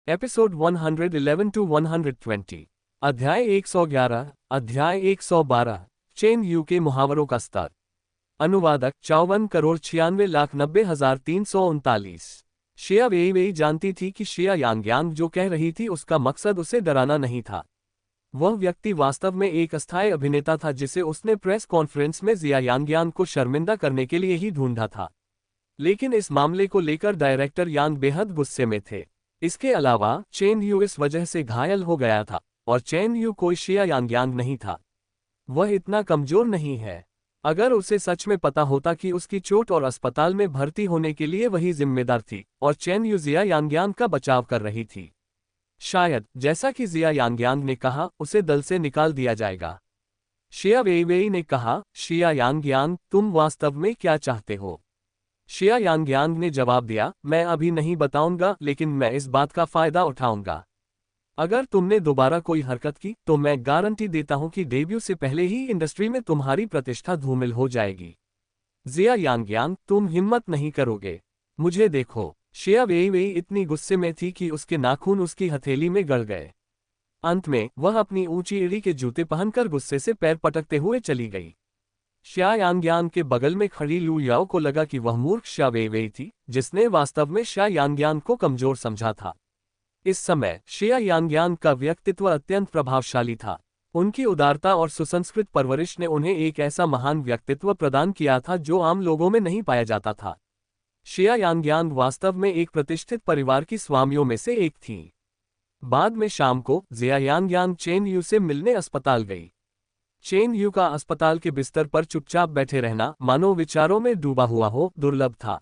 Episode 111 to 120। अध्याय 111। अध्याय 112। Chain you के मुहावरों का स्तर। अनुवादक 54,96,90,339। शिया वेई जानती थी कि शिया यांगयांग जो कह रही थी उसका मकसद उसे डराना नहीं था। वह व्यक्ति वास्तव में एक अस्थायी अभिनेता था जिसे उसने प्रेस कॉन्फ्रेंस में जिया यांगयांग को शर्मिंदा करने के लिए ही ढूंढा था। लेकिन इस मामले को लेकर डायरेक्टर यांग बेहद गुस्से में थे। इसके अलावा चेन यू इस वजह से घायल हो गया था, और चेन यू कोई शिया यांगयांग नहीं था। वह इतना कमजोर नहीं है। अगर उसे सच में पता होता कि उसकी चोट और अस्पताल में भर्ती होने के लिए वही जिम्मेदार थी और चेन यू जिया यांगयांग का बचाव कर रही थी, शायद जैसा कि जिया यांगयांग ने कहा उसे दल से निकाल दिया जाएगा। शिया वेई ने कहा, शिया यांगयांग तुम वास्तव में क्या चाहते हो? शिया यांगयांग ने जवाब दिया, मैं अभी नहीं बताऊंगा, लेकिन मैं इस बात का फायदा उठाऊंगा। अगर तुमने दोबारा कोई हरकत की तो मैं गारंटी देता हूं कि डेब्यू से पहले ही इंडस्ट्री में तुम्हारी प्रतिष्ठा धूमिल हो जाएगी। जिया यांगयांग तुम हिम्मत नहीं करोगे। मुझे देखो। शिया वेई इतनी गुस्से में थी कि उसके नाखून उसकी हथेली में गड़ गए। अंत में वह अपनी ऊंची एड़ी के जूते पहनकर गुस्से से पैर पटकते हुए चली गई। शिया यांगयांग के बगल में खड़ी लू याओ को लगा कि वह मूर्ख शिया वेई थी जिसने वास्तव में शिया यांगयांग को कमजोर समझा था। इस समय शिया यांगयांग का व्यक्तित्व अत्यंत प्रभावशाली था। उनकी उदारता और सुसंस्कृत परवरिश ने उन्हें एक ऐसा महान व्यक्तित्व प्रदान किया था जो आम लोगों में नहीं पाया जाता था। शिया यांगयांग वास्तव में एक प्रतिष्ठित परिवार की स्वामियों में से एक थी। बाद में शाम को जिया यांगयांग चेन यू से मिलने अस्पताल गई। चेन यू का अस्पताल के बिस्तर पर चुपचाप बैठे रहना मानो विचारों में डूबा हुआ हो दुर्लभ था।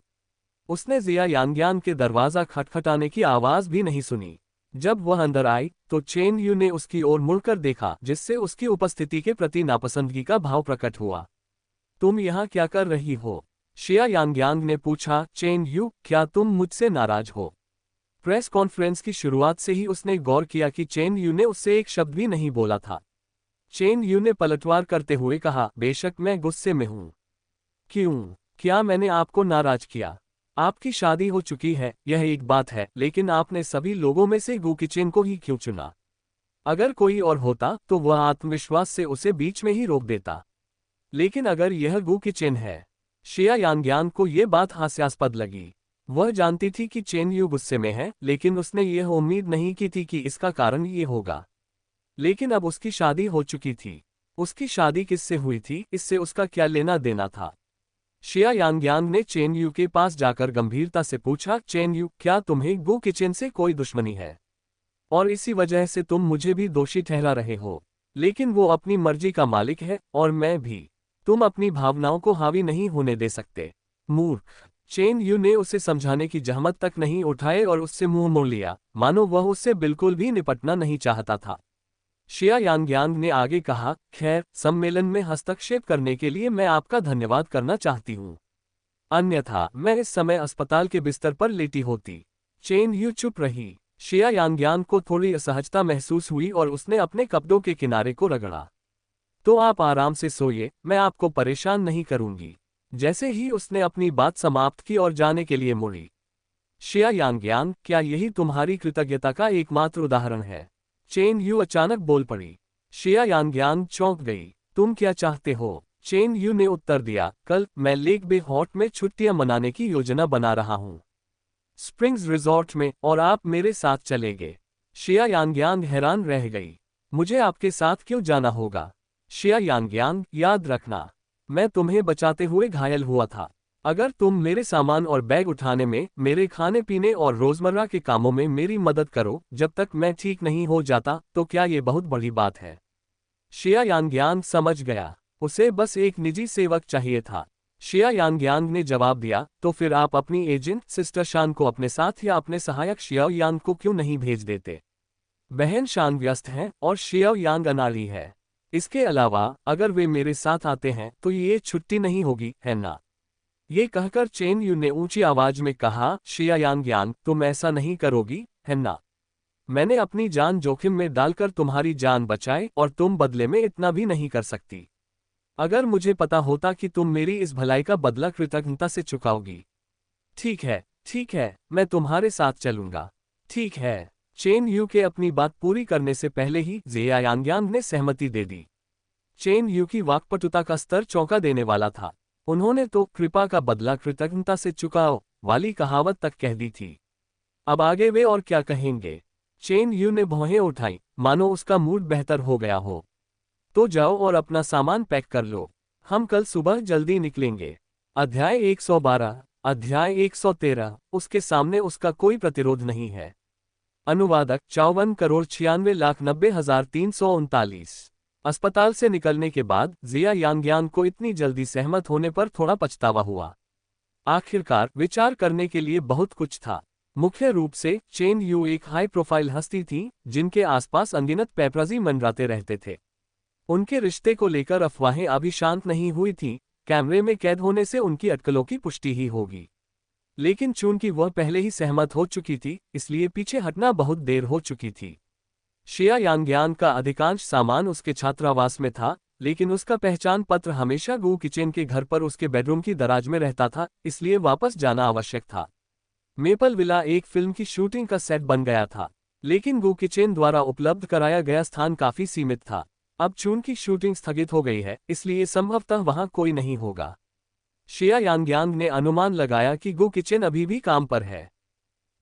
उसने जिया यांगयांग के दरवाजा खटखटाने की आवाज भी नहीं सुनी। जब वह अंदर आई तो चेन यू ने उसकी ओर मुड़कर देखा, जिससे उसकी उपस्थिति के प्रति नापसंदगी का भाव प्रकट हुआ। तुम यहाँ क्या कर रही हो? शिया यांगयांग ने पूछा। चेन यू, क्या तुम मुझसे नाराज हो? प्रेस कॉन्फ्रेंस की शुरुआत से ही उसने गौर किया कि चेन यू ने उससे एक शब्द भी नहीं बोला था। चेन यू ने पलटवार करते हुए कहा, बेशक मैं गुस्से में हूं। क्यों? क्या मैंने आपको नाराज किया? आपकी शादी हो चुकी है, यह एक बात है, लेकिन आपने सभी लोगों में से गू किचेन को ही क्यों चुना? अगर कोई और होता तो वह आत्मविश्वास से उसे बीच में ही रोक देता, लेकिन अगर यह गू किचेन है। शिया यांगयांग को यह बात हास्यास्पद लगी। वह जानती थी कि चेन यू गुस्से में है, लेकिन उसने यह उम्मीद नहीं की थी कि इसका कारण ये होगा। लेकिन अब उसकी शादी हो चुकी थी। उसकी शादी किससे हुई थी, इससे उसका क्या लेना देना था? शिया यांगयांग ने चेन यू के पास जाकर गंभीरता से पूछा, चेन यू, क्या तुम्हें गू किचेन से कोई दुश्मनी है? और इसी वजह से तुम मुझे भी दोषी ठहरा रहे हो? लेकिन वो अपनी मर्जी का मालिक है, और मैं भी। तुम अपनी भावनाओं को हावी नहीं होने दे सकते। मूर्ख। चेन यू ने उसे समझाने की जहमत तक नहीं उठाए और उससे मुंह मोड़ लिया, मानो वह उससे बिल्कुल भी निपटना नहीं चाहता था। शिया यांगयांग ने आगे कहा, खैर, सम्मेलन में हस्तक्षेप करने के लिए मैं आपका धन्यवाद करना चाहती हूँ। अन्यथा मैं इस समय अस्पताल के बिस्तर पर लेटी होती। चेन यू चुप रही। शिया यांगयांग को थोड़ी असहजता महसूस हुई और उसने अपने कपड़ों के किनारे को रगड़ा। तो आप आराम से सोइए, मैं आपको परेशान नहीं करूंगी। जैसे ही उसने अपनी बात समाप्त की और जाने के लिए मुड़ी। शिया यांगयांग, क्या यही तुम्हारी कृतज्ञता का एकमात्र उदाहरण है? चेन यू अचानक बोल पड़ी। शिया यांगयांग चौंक गई। तुम क्या चाहते हो? चेन यू ने उत्तर दिया, कल मैं लेक बे हॉट में छुट्टियां मनाने की योजना बना रहा हूं, स्प्रिंग्स रिजॉर्ट में, और आप मेरे साथ चलेंगे। शिया यांगयांग हैरान रह गई। मुझे आपके साथ क्यों जाना होगा? शिया यांगयांग, याद रखना, मैं तुम्हें बचाते हुए घायल हुआ था। अगर तुम मेरे सामान और बैग उठाने में, मेरे खाने पीने और रोजमर्रा के कामों में मेरी मदद करो जब तक मैं ठीक नहीं हो जाता, तो क्या ये बहुत बड़ी बात है? शिया यांगयांग समझ गया। उसे बस एक निजी सेवक चाहिए था। शिया यांगयांग ने जवाब दिया, तो फिर आप अपनी एजेंट सिस्टर शान को अपने साथ या अपने सहायक शियाओ यांग को क्यों नहीं भेज देते? बहन शान व्यस्त हैं और शियाओ यांग अनाड़ी है। इसके अलावा अगर वे मेरे साथ आते हैं तो ये छुट्टी नहीं होगी, है ना? ये कहकर चेन यू ने ऊंची आवाज में कहा, शिया यांगयांग, तुम ऐसा नहीं करोगी, है ना? मैंने अपनी जान जोखिम में डालकर तुम्हारी जान बचाई और तुम बदले में इतना भी नहीं कर सकती। अगर मुझे पता होता कि तुम मेरी इस भलाई का बदला कृतज्ञता से चुकाओगी। ठीक है, मैं तुम्हारे साथ चलूंगा। ठीक है। चेन यू के अपनी बात पूरी करने से पहले ही जिया यांग्यांग ने सहमति दे दी। चेन यू की वाक्पटुता का स्तर चौंका देने वाला था। उन्होंने तो कृपा का बदला कृतज्ञता से चुकाओ वाली कहावत तक कह दी थी। अब आगे वे और क्या कहेंगे। चेन यू ने भौहें उठाई, मानो उसका मूड बेहतर हो गया हो। तो जाओ और अपना सामान पैक कर लो, हम कल सुबह जल्दी निकलेंगे। अध्याय 112। अध्याय 113। उसके सामने उसका कोई प्रतिरोध नहीं है। अनुवादक 54,96,90,339। अस्पताल से निकलने के बाद जिया यांग्यांग को इतनी जल्दी सहमत होने पर थोड़ा पछतावा हुआ। आखिरकार विचार करने के लिए बहुत कुछ था। मुख्य रूप से चेन यू एक हाई प्रोफाइल हस्ती थी जिनके आसपास अनगिनत पेपराजी मंडराते रहते थे। उनके रिश्ते को लेकर अफवाहें अभी शांत नहीं हुई थीं, कैमरे में कैद होने से उनकी अटकलों की पुष्टि ही होगी। लेकिन चूंकि वह पहले ही सहमत हो चुकी थी, इसलिए पीछे हटना बहुत देर हो चुकी थी। शिया यांग्यांग का अधिकांश सामान उसके छात्रावास में था, लेकिन उसका पहचान पत्र हमेशा गू किचेन के घर पर उसके बेडरूम की दराज में रहता था, इसलिए वापस जाना आवश्यक था। मेपल विला एक फिल्म की शूटिंग का सेट बन गया था, लेकिन गू किचेन द्वारा उपलब्ध कराया गया स्थान काफी सीमित था। अब चूंकि शूटिंग स्थगित हो गई है, इसलिए संभवतः वहां कोई नहीं होगा। शिया यांग्यांग ने अनुमान लगाया कि गू किचेन अभी भी काम पर है,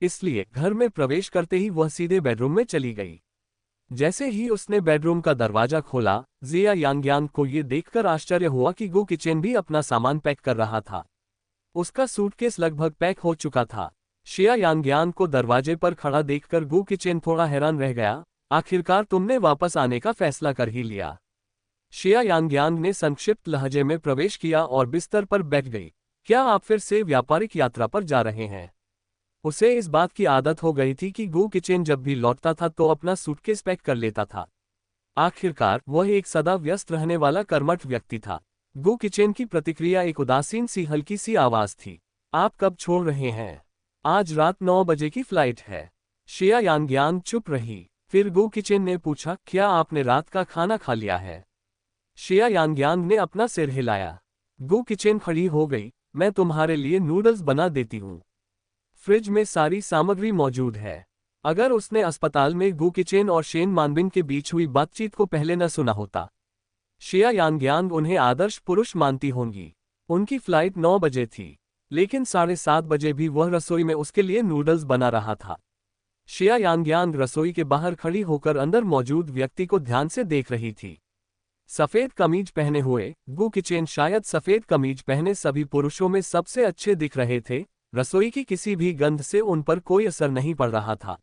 इसलिए घर में प्रवेश करते ही वह सीधे बेडरूम में चली गई। जैसे ही उसने बेडरूम का दरवाजा खोला, जिया यांग्यांग को ये देखकर आश्चर्य हुआ कि गू किचेन भी अपना सामान पैक कर रहा था। उसका सूटकेस लगभग पैक हो चुका था। शिया यांग्यांग को दरवाजे पर खड़ा देखकर गू किचेन थोड़ा हैरान रह गया। आखिरकार तुमने वापस आने का फैसला कर ही लिया। शिया यांग्यांग ने संक्षिप्त लहजे में प्रवेश किया और बिस्तर पर बैठ गई। क्या आप फिर से व्यापारिक यात्रा पर जा रहे हैं? उसे इस बात की आदत हो गई थी कि गू किचेन जब भी लौटता था तो अपना सूटकेस पैक कर लेता था। आखिरकार वह एक सदा व्यस्त रहने वाला कर्मठ व्यक्ति था। गू किचेन की प्रतिक्रिया एक उदासीन सी हल्की सी आवाज थी। आप कब छोड़ रहे हैं? आज रात 9 बजे की फ्लाइट है। शिया यांग्यांग चुप रही। फिर गू किचेन ने पूछा, क्या आपने रात का खाना खा लिया है? शिया यांग्यांग ने अपना सिर हिलाया। गू किचेन खड़ी हो गई। मैं तुम्हारे लिए नूडल्स बना देती हूँ। फ्रिज में सारी सामग्री मौजूद है। अगर उसने अस्पताल में गू किचेन और शेन मानबिन के बीच हुई बातचीत को पहले न सुना होता। शिया यांग्यांग उन्हें आदर्श पुरुष मानती होंगी। उनकी फ्लाइट 9 बजे थी, लेकिन 7:30 बजे भी वह रसोई में उसके लिए नूडल्स बना रहा था। शिया यांग्यांग रसोई के बाहर खड़ी होकर अंदर मौजूद व्यक्ति को ध्यान से देख रही थी। सफेद कमीज पहने हुए गू किचेन शायद सफेद कमीज पहने सभी पुरुषों में सबसे अच्छे दिख रहे थे। रसोई की किसी भी गंध से उन पर कोई असर नहीं पड़ रहा था।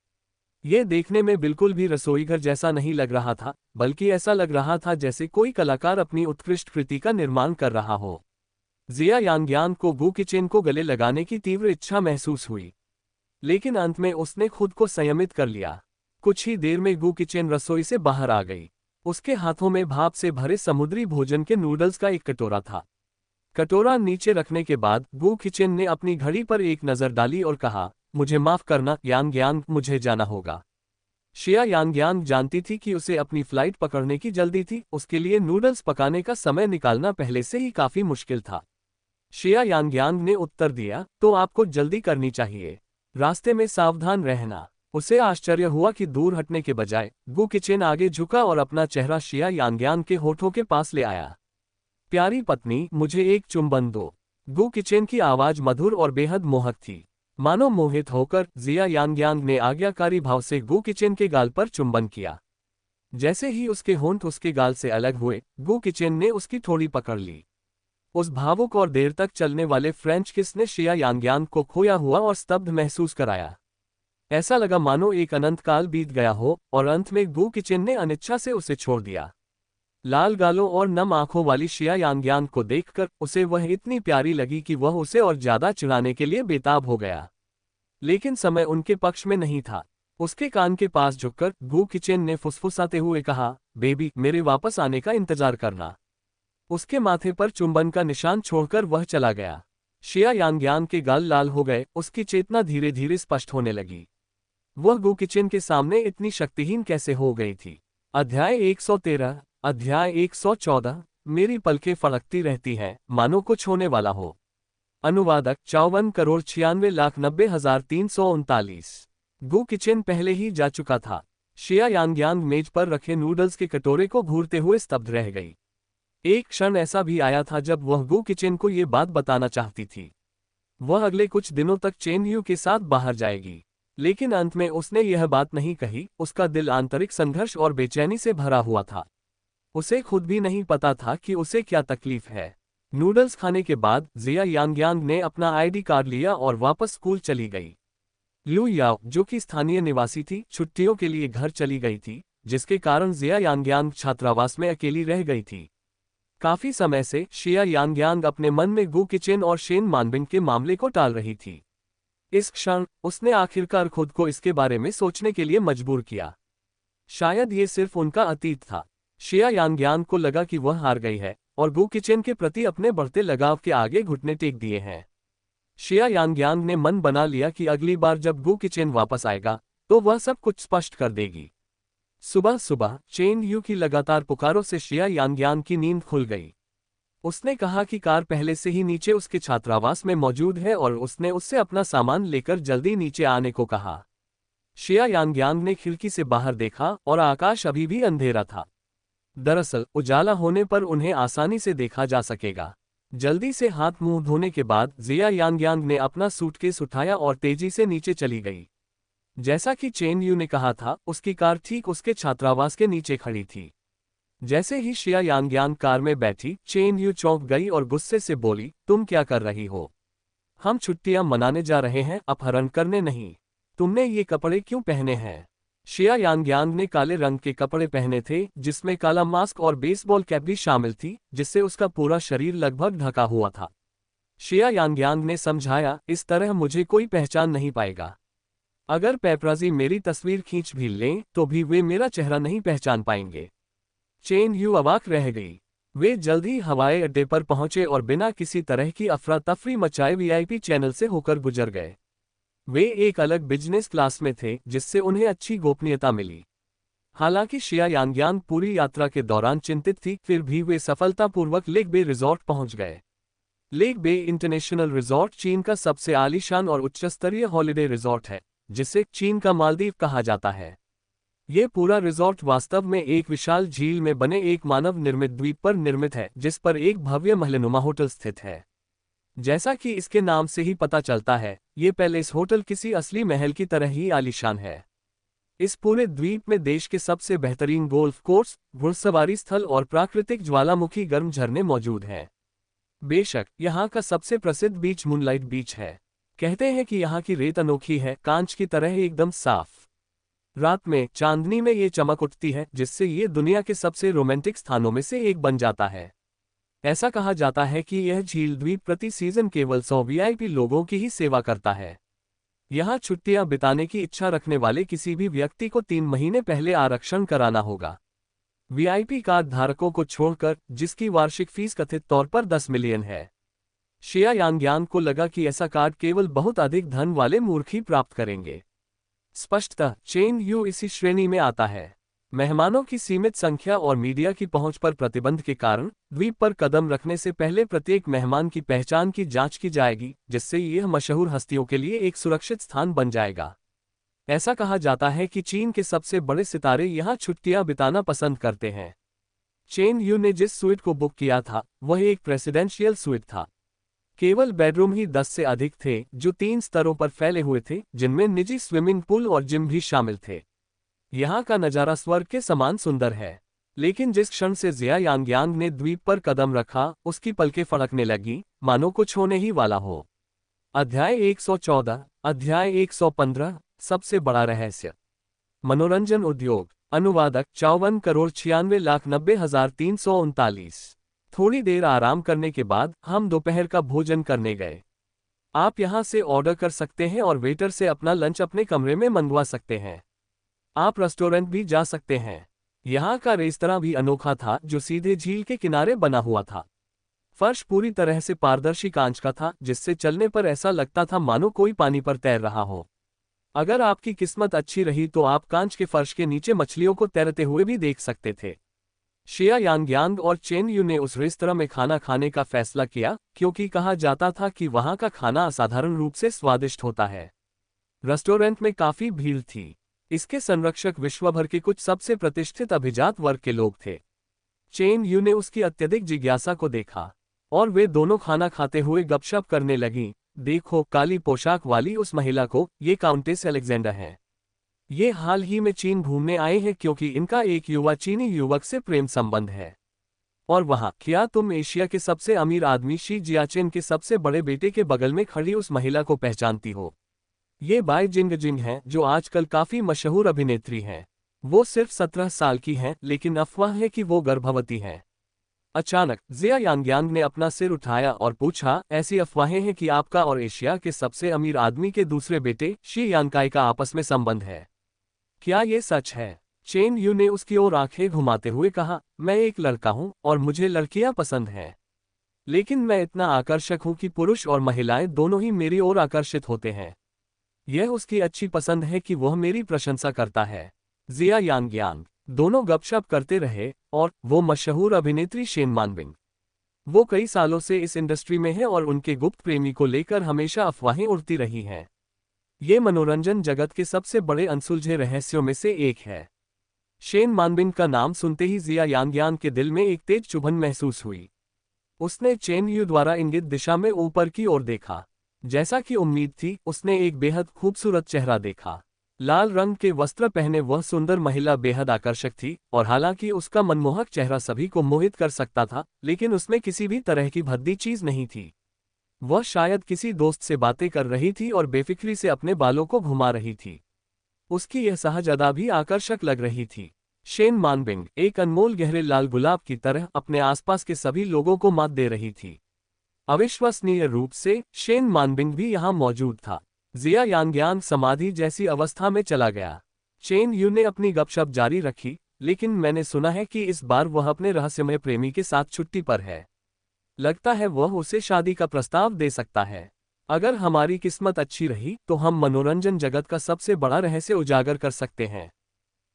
ये देखने में बिल्कुल भी रसोईघर जैसा नहीं लग रहा था, बल्कि ऐसा लग रहा था जैसे कोई कलाकार अपनी उत्कृष्ट कृति का निर्माण कर रहा हो। जिया यांग्यांग को गू किचेन को गले लगाने की तीव्र इच्छा महसूस हुई, लेकिन अंत में उसने खुद को संयमित कर लिया। कुछ ही देर में गू किचेन रसोई से बाहर आ गई। उसके हाथों में भाप से भरे समुद्री भोजन के नूडल्स का एक कटोरा था। कटोरा नीचे रखने के बाद गू किचेन ने अपनी घड़ी पर एक नज़र डाली और कहा, मुझे माफ करना यांग्यांग, मुझे जाना होगा। शिया यांग्यांग जानती थी कि उसे अपनी फ्लाइट पकड़ने की जल्दी थी। उसके लिए नूडल्स पकाने का समय निकालना पहले से ही काफी मुश्किल था। शिया यांग्यांग ने उत्तर दिया, तो आपको जल्दी करनी चाहिए। रास्ते में सावधान रहना। उसे आश्चर्य हुआ कि दूर हटने के बजाय गू किचेन आगे झुका और अपना चेहरा शिया यांग्यांग के होठों के पास ले आया। प्यारी पत्नी, मुझे एक चुंबन दो। गू किचेन की आवाज मधुर और बेहद मोहक थी। मानो मोहित होकर जिया यांग्यांग ने आज्ञाकारी भाव से गू किचेन के गाल पर चुंबन किया। जैसे ही उसके होंठ उसके गाल से अलग हुए, गू किचेन ने उसकी थोड़ी पकड़ ली। उस भावुक और देर तक चलने वाले फ्रेंच किस ने शिया यांग्यांग को खोया हुआ और स्तब्ध महसूस कराया। ऐसा लगा मानो एक अनंत काल बीत गया हो, और अंत में गू किचेन ने अनिच्छा से उसे छोड़ दिया। लाल गालों और नम आंखों वाली शिया यांग्यांग को देखकर उसे वह इतनी प्यारी लगी कि वह उसे और ज्यादा चिढ़ाने के लिए बेताब हो गया। लेकिन समय उनके पक्ष में नहीं था। उसके कान के पास झुककर गू किचेन ने फुसफुसाते हुए कहा, बेबी, मेरे वापस आने का इंतजार करना। उसके माथे पर चुंबन का निशान छोड़कर वह चला गया। शिया यांग्यांग के गाल लाल हो गए। उसकी चेतना धीरे धीरे स्पष्ट होने लगी। वह गू किचेन के सामने इतनी शक्तिहीन कैसे हो गई थी। अध्याय 113। अध्याय 114। मेरी पलकें फड़कती रहती हैं, मानो कुछ होने वाला हो। अनुवादक 54,96,90,339। गू किचन पहले ही जा चुका था। शिया यांगयांग मेज पर रखे नूडल्स के कटोरे को घूरते हुए स्तब्ध रह गई। एक क्षण ऐसा भी आया था जब वह गू किचन को ये बात बताना चाहती थी। वह अगले कुछ दिनों तक चेन यू के साथ बाहर जाएगी, लेकिन अंत में उसने यह बात नहीं कही। उसका दिल आंतरिक संघर्ष और बेचैनी से भरा हुआ था। उसे खुद भी नहीं पता था कि उसे क्या तकलीफ है। नूडल्स खाने के बाद जिया यांगयांग ने अपना आईडी कार्ड लिया और वापस स्कूल चली गई। लू याओ, जो कि स्थानीय निवासी थी, छुट्टियों के लिए घर चली गई थी, जिसके कारण जिया यांगयांग छात्रावास में अकेली रह गई थी। काफी समय से शिया यांगयांग अपने मन में गू किचन और शेन मानबिंग के मामले को टाल रही थी। इस क्षण उसने आखिरकार खुद को इसके बारे में सोचने के लिए मजबूर किया। शायद ये सिर्फ उनका अतीत था। शिया यांगयांग को लगा कि वह हार गई है और गू किचन के प्रति अपने बढ़ते लगाव के आगे घुटने टेक दिए हैं। शिया यांगयांग ने मन बना लिया कि अगली बार जब गू किचन वापस आएगा तो वह सब कुछ स्पष्ट कर देगी। सुबह सुबह चेन यू की लगातार पुकारों से शिया यांगयांग की नींद खुल गई। उसने कहा कि कार पहले से ही नीचे उसके छात्रावास में मौजूद है और उसने उससे अपना सामान लेकर जल्दी नीचे आने को कहा। शिया यांगयांग ने खिड़की से बाहर देखा और आकाश अभी भी अंधेरा था। दरअसल उजाला होने पर उन्हें आसानी से देखा जा सकेगा। जल्दी से हाथ मुंह धोने के बाद जिया यांगयांग ने अपना सूटकेस उठाया और तेजी से नीचे चली गई। जैसा कि चेन यू ने कहा था, उसकी कार ठीक उसके छात्रावास के नीचे खड़ी थी। जैसे ही शिया यांगयांग कार में बैठी, चेन यू चौंक गई और गुस्से से बोली, तुम क्या कर रही हो? हम छुट्टियां मनाने जा रहे हैं, अपहरण करने नहीं। तुमने ये कपड़े क्यों पहने हैं? शिया यांगयांग ने काले रंग के कपड़े पहने थे, जिसमें काला मास्क और बेसबॉल कैप भी शामिल थी, जिससे उसका पूरा शरीर लगभग ढका हुआ था। शिया यांगयांग ने समझाया, इस तरह मुझे कोई पहचान नहीं पाएगा। अगर पेपराजी मेरी तस्वीर खींच भी लें तो भी वे मेरा चेहरा नहीं पहचान पाएंगे। चेन यू अवाक रह गई। वे जल्द ही हवाई अड्डे पर पहुंचे और बिना किसी तरह की अफरा तफरी मचाए वीआईपी चैनल से होकर गुजर गए। वे एक अलग बिजनेस क्लास में थे, जिससे उन्हें अच्छी गोपनीयता मिली। हालांकि शिया यांगयांग पूरी यात्रा के दौरान चिंतित थी, फिर भी वे सफलतापूर्वक लेक बे रिजॉर्ट पहुंच गए। लेक बे इंटरनेशनल रिजॉर्ट चीन का सबसे आलीशान और उच्चस्तरीय हॉलिडे रिजॉर्ट है, जिसे चीन का मालदीव कहा जाता है। ये पूरा रिजॉर्ट वास्तव में एक विशाल झील में बने एक मानव निर्मित द्वीप पर निर्मित है, जिस पर एक भव्य महलनुमा होटल स्थित है। जैसा कि इसके नाम से ही पता चलता है, ये पैलेस होटल किसी असली महल की तरह ही आलीशान है। इस पूरे द्वीप में देश के सबसे बेहतरीन गोल्फ कोर्स, घुड़सवारी स्थल और प्राकृतिक ज्वालामुखी गर्म झरने मौजूद हैं। बेशक यहाँ का सबसे प्रसिद्ध बीच मूनलाइट बीच है। कहते हैं कि यहाँ की रेत अनोखी है, कांच की तरह एकदम साफ। रात में चांदनी में ये चमक उठती है, जिससे ये दुनिया के सबसे रोमांटिक स्थानों में से एक बन जाता है। ऐसा कहा जाता है कि यह झील द्वीप प्रति सीजन केवल 100 वीआईपी लोगों की ही सेवा करता है। यहाँ छुट्टियां बिताने की इच्छा रखने वाले किसी भी व्यक्ति को 3 महीने पहले आरक्षण कराना होगा, वीआईपी कार्ड धारकों को छोड़कर, जिसकी वार्षिक फीस कथित तौर पर 10 मिलियन है। शिया यांगयांग को लगा कि ऐसा कार्ड केवल बहुत अधिक धन वाले मूर्ख ही प्राप्त करेंगे। स्पष्टतः चेन यू इसी श्रेणी में आता है। मेहमानों की सीमित संख्या और मीडिया की पहुंच पर प्रतिबंध के कारण द्वीप पर कदम रखने से पहले प्रत्येक मेहमान की पहचान की जांच की जाएगी, जिससे यह मशहूर हस्तियों के लिए एक सुरक्षित स्थान बन जाएगा। ऐसा कहा जाता है कि चीन के सबसे बड़े सितारे यहां छुट्टियां बिताना पसंद करते हैं। चेन यू ने जिस स्वीट को बुक किया था वह एक प्रेसिडेंशियल स्वीट था। केवल बेडरूम ही 10 से अधिक थे, जो 3 स्तरों पर फैले हुए थे, जिनमें निजी स्विमिंग पूल और जिम भी शामिल थे। यहाँ का नज़ारा स्वर्ग के समान सुंदर है। लेकिन जिस क्षण से जिया यांगयांग ने द्वीप पर कदम रखा, उसकी पलकें फड़कने लगी, मानो कुछ होने ही वाला हो। अध्याय 114, अध्याय 115, सबसे बड़ा रहस्य। मनोरंजन उद्योग। अनुवादक 54,96,90,339। थोड़ी देर आराम करने के बाद हम दोपहर का भोजन करने गए। आप यहाँ से ऑर्डर कर सकते हैं और वेटर से अपना लंच अपने कमरे में मंगवा सकते हैं। आप रेस्टोरेंट भी जा सकते हैं। यहाँ का रेस्तरां भी अनोखा था, जो सीधे झील के किनारे बना हुआ था। फर्श पूरी तरह से पारदर्शी कांच का था, जिससे चलने पर ऐसा लगता था मानो कोई पानी पर तैर रहा हो। अगर आपकी किस्मत अच्छी रही तो आप कांच के फर्श के नीचे मछलियों को तैरते हुए भी देख सकते थे। शिया यांगयांग और चेन यू ने उस रेस्तरां में खाना खाने का फैसला किया, क्योंकि कहा जाता था कि वहां का खाना असाधारण रूप से स्वादिष्ट होता है। रेस्टोरेंट में काफी भीड़ थी। इसके संरक्षक विश्व भर के कुछ सबसे प्रतिष्ठित अभिजात वर्ग के लोग थे। चेन यू ने उसकी अत्यधिक जिज्ञासा को देखा और वे दोनों खाना खाते हुए गपशप करने लगीं। देखो काली पोशाक वाली उस महिला को, ये काउंटेस अलेक्जेंडर है। ये हाल ही में चीन घूमने आए हैं क्योंकि इनका एक युवा चीनी युवक से प्रेम संबंध है। और वहाँ, क्या तुम एशिया के सबसे अमीर आदमी शी जियाचेन के सबसे बड़े बेटे के बगल में खड़ी उस महिला को पहचानती हो? ये बाई जिंगजिंग हैं, जो आजकल काफी मशहूर अभिनेत्री हैं। वो सिर्फ 17 साल की हैं, लेकिन अफवाह है कि वो गर्भवती हैं। अचानक जिया यांग्यांग ने अपना सिर उठाया और पूछा, ऐसी अफवाहें हैं कि आपका और एशिया के सबसे अमीर आदमी के दूसरे बेटे शी यानकाई का आपस में संबंध है। क्या ये सच है? चेन यू ने उसकी ओर आंखें घुमाते हुए कहा, मैं एक लड़का हूं और मुझे लड़कियां पसंद हैं। लेकिन मैं इतना आकर्षक हूं कि पुरुष और महिलाएं दोनों ही मेरी ओर आकर्षित होते हैं। यह उसकी अच्छी पसंद है कि वह मेरी प्रशंसा करता है। जिया यांग्यांग। दोनों गपशप करते रहे और वो मशहूर अभिनेत्री शेन मानबिंग। वो कई सालों से इस इंडस्ट्री में है और उनके गुप्त प्रेमी को लेकर हमेशा अफवाहें उड़ती रही हैं। ये मनोरंजन जगत के सबसे बड़े अनसुलझे रहस्यों में से एक है। शेन मानबिंग का नाम सुनते ही जिया यांग्यांग के दिल में एक तेज चुभन महसूस हुई। उसने चेन यू द्वारा इंगित दिशा में ऊपर की ओर देखा। जैसा कि उम्मीद थी, उसने एक बेहद खूबसूरत चेहरा देखा। लाल रंग के वस्त्र पहने वह सुंदर महिला बेहद आकर्षक थी और हालांकि उसका मनमोहक चेहरा सभी को मोहित कर सकता था, लेकिन उसमें किसी भी तरह की भद्दी चीज नहीं थी। वह शायद किसी दोस्त से बातें कर रही थी और बेफिक्री से अपने बालों को घुमा रही थी। उसकी यह सहज अदा भी आकर्षक लग रही थी। शेन मानबिंग एक अनमोल गहरे लाल गुलाब की तरह अपने आसपास के सभी लोगों को मात दे रही थी। अविश्वसनीय रूप से शेन मानबिंग भी यहाँ मौजूद था। जिया यांग्यांग समाधि जैसी अवस्था में चला गया। चेन यू ने अपनी गपशप जारी रखी, लेकिन मैंने सुना है कि इस बार वह अपने रहस्यमय प्रेमी के साथ छुट्टी पर है। लगता है वह उसे शादी का प्रस्ताव दे सकता है। अगर हमारी किस्मत अच्छी रही तो हम मनोरंजन जगत का सबसे बड़ा रहस्य उजागर कर सकते हैं।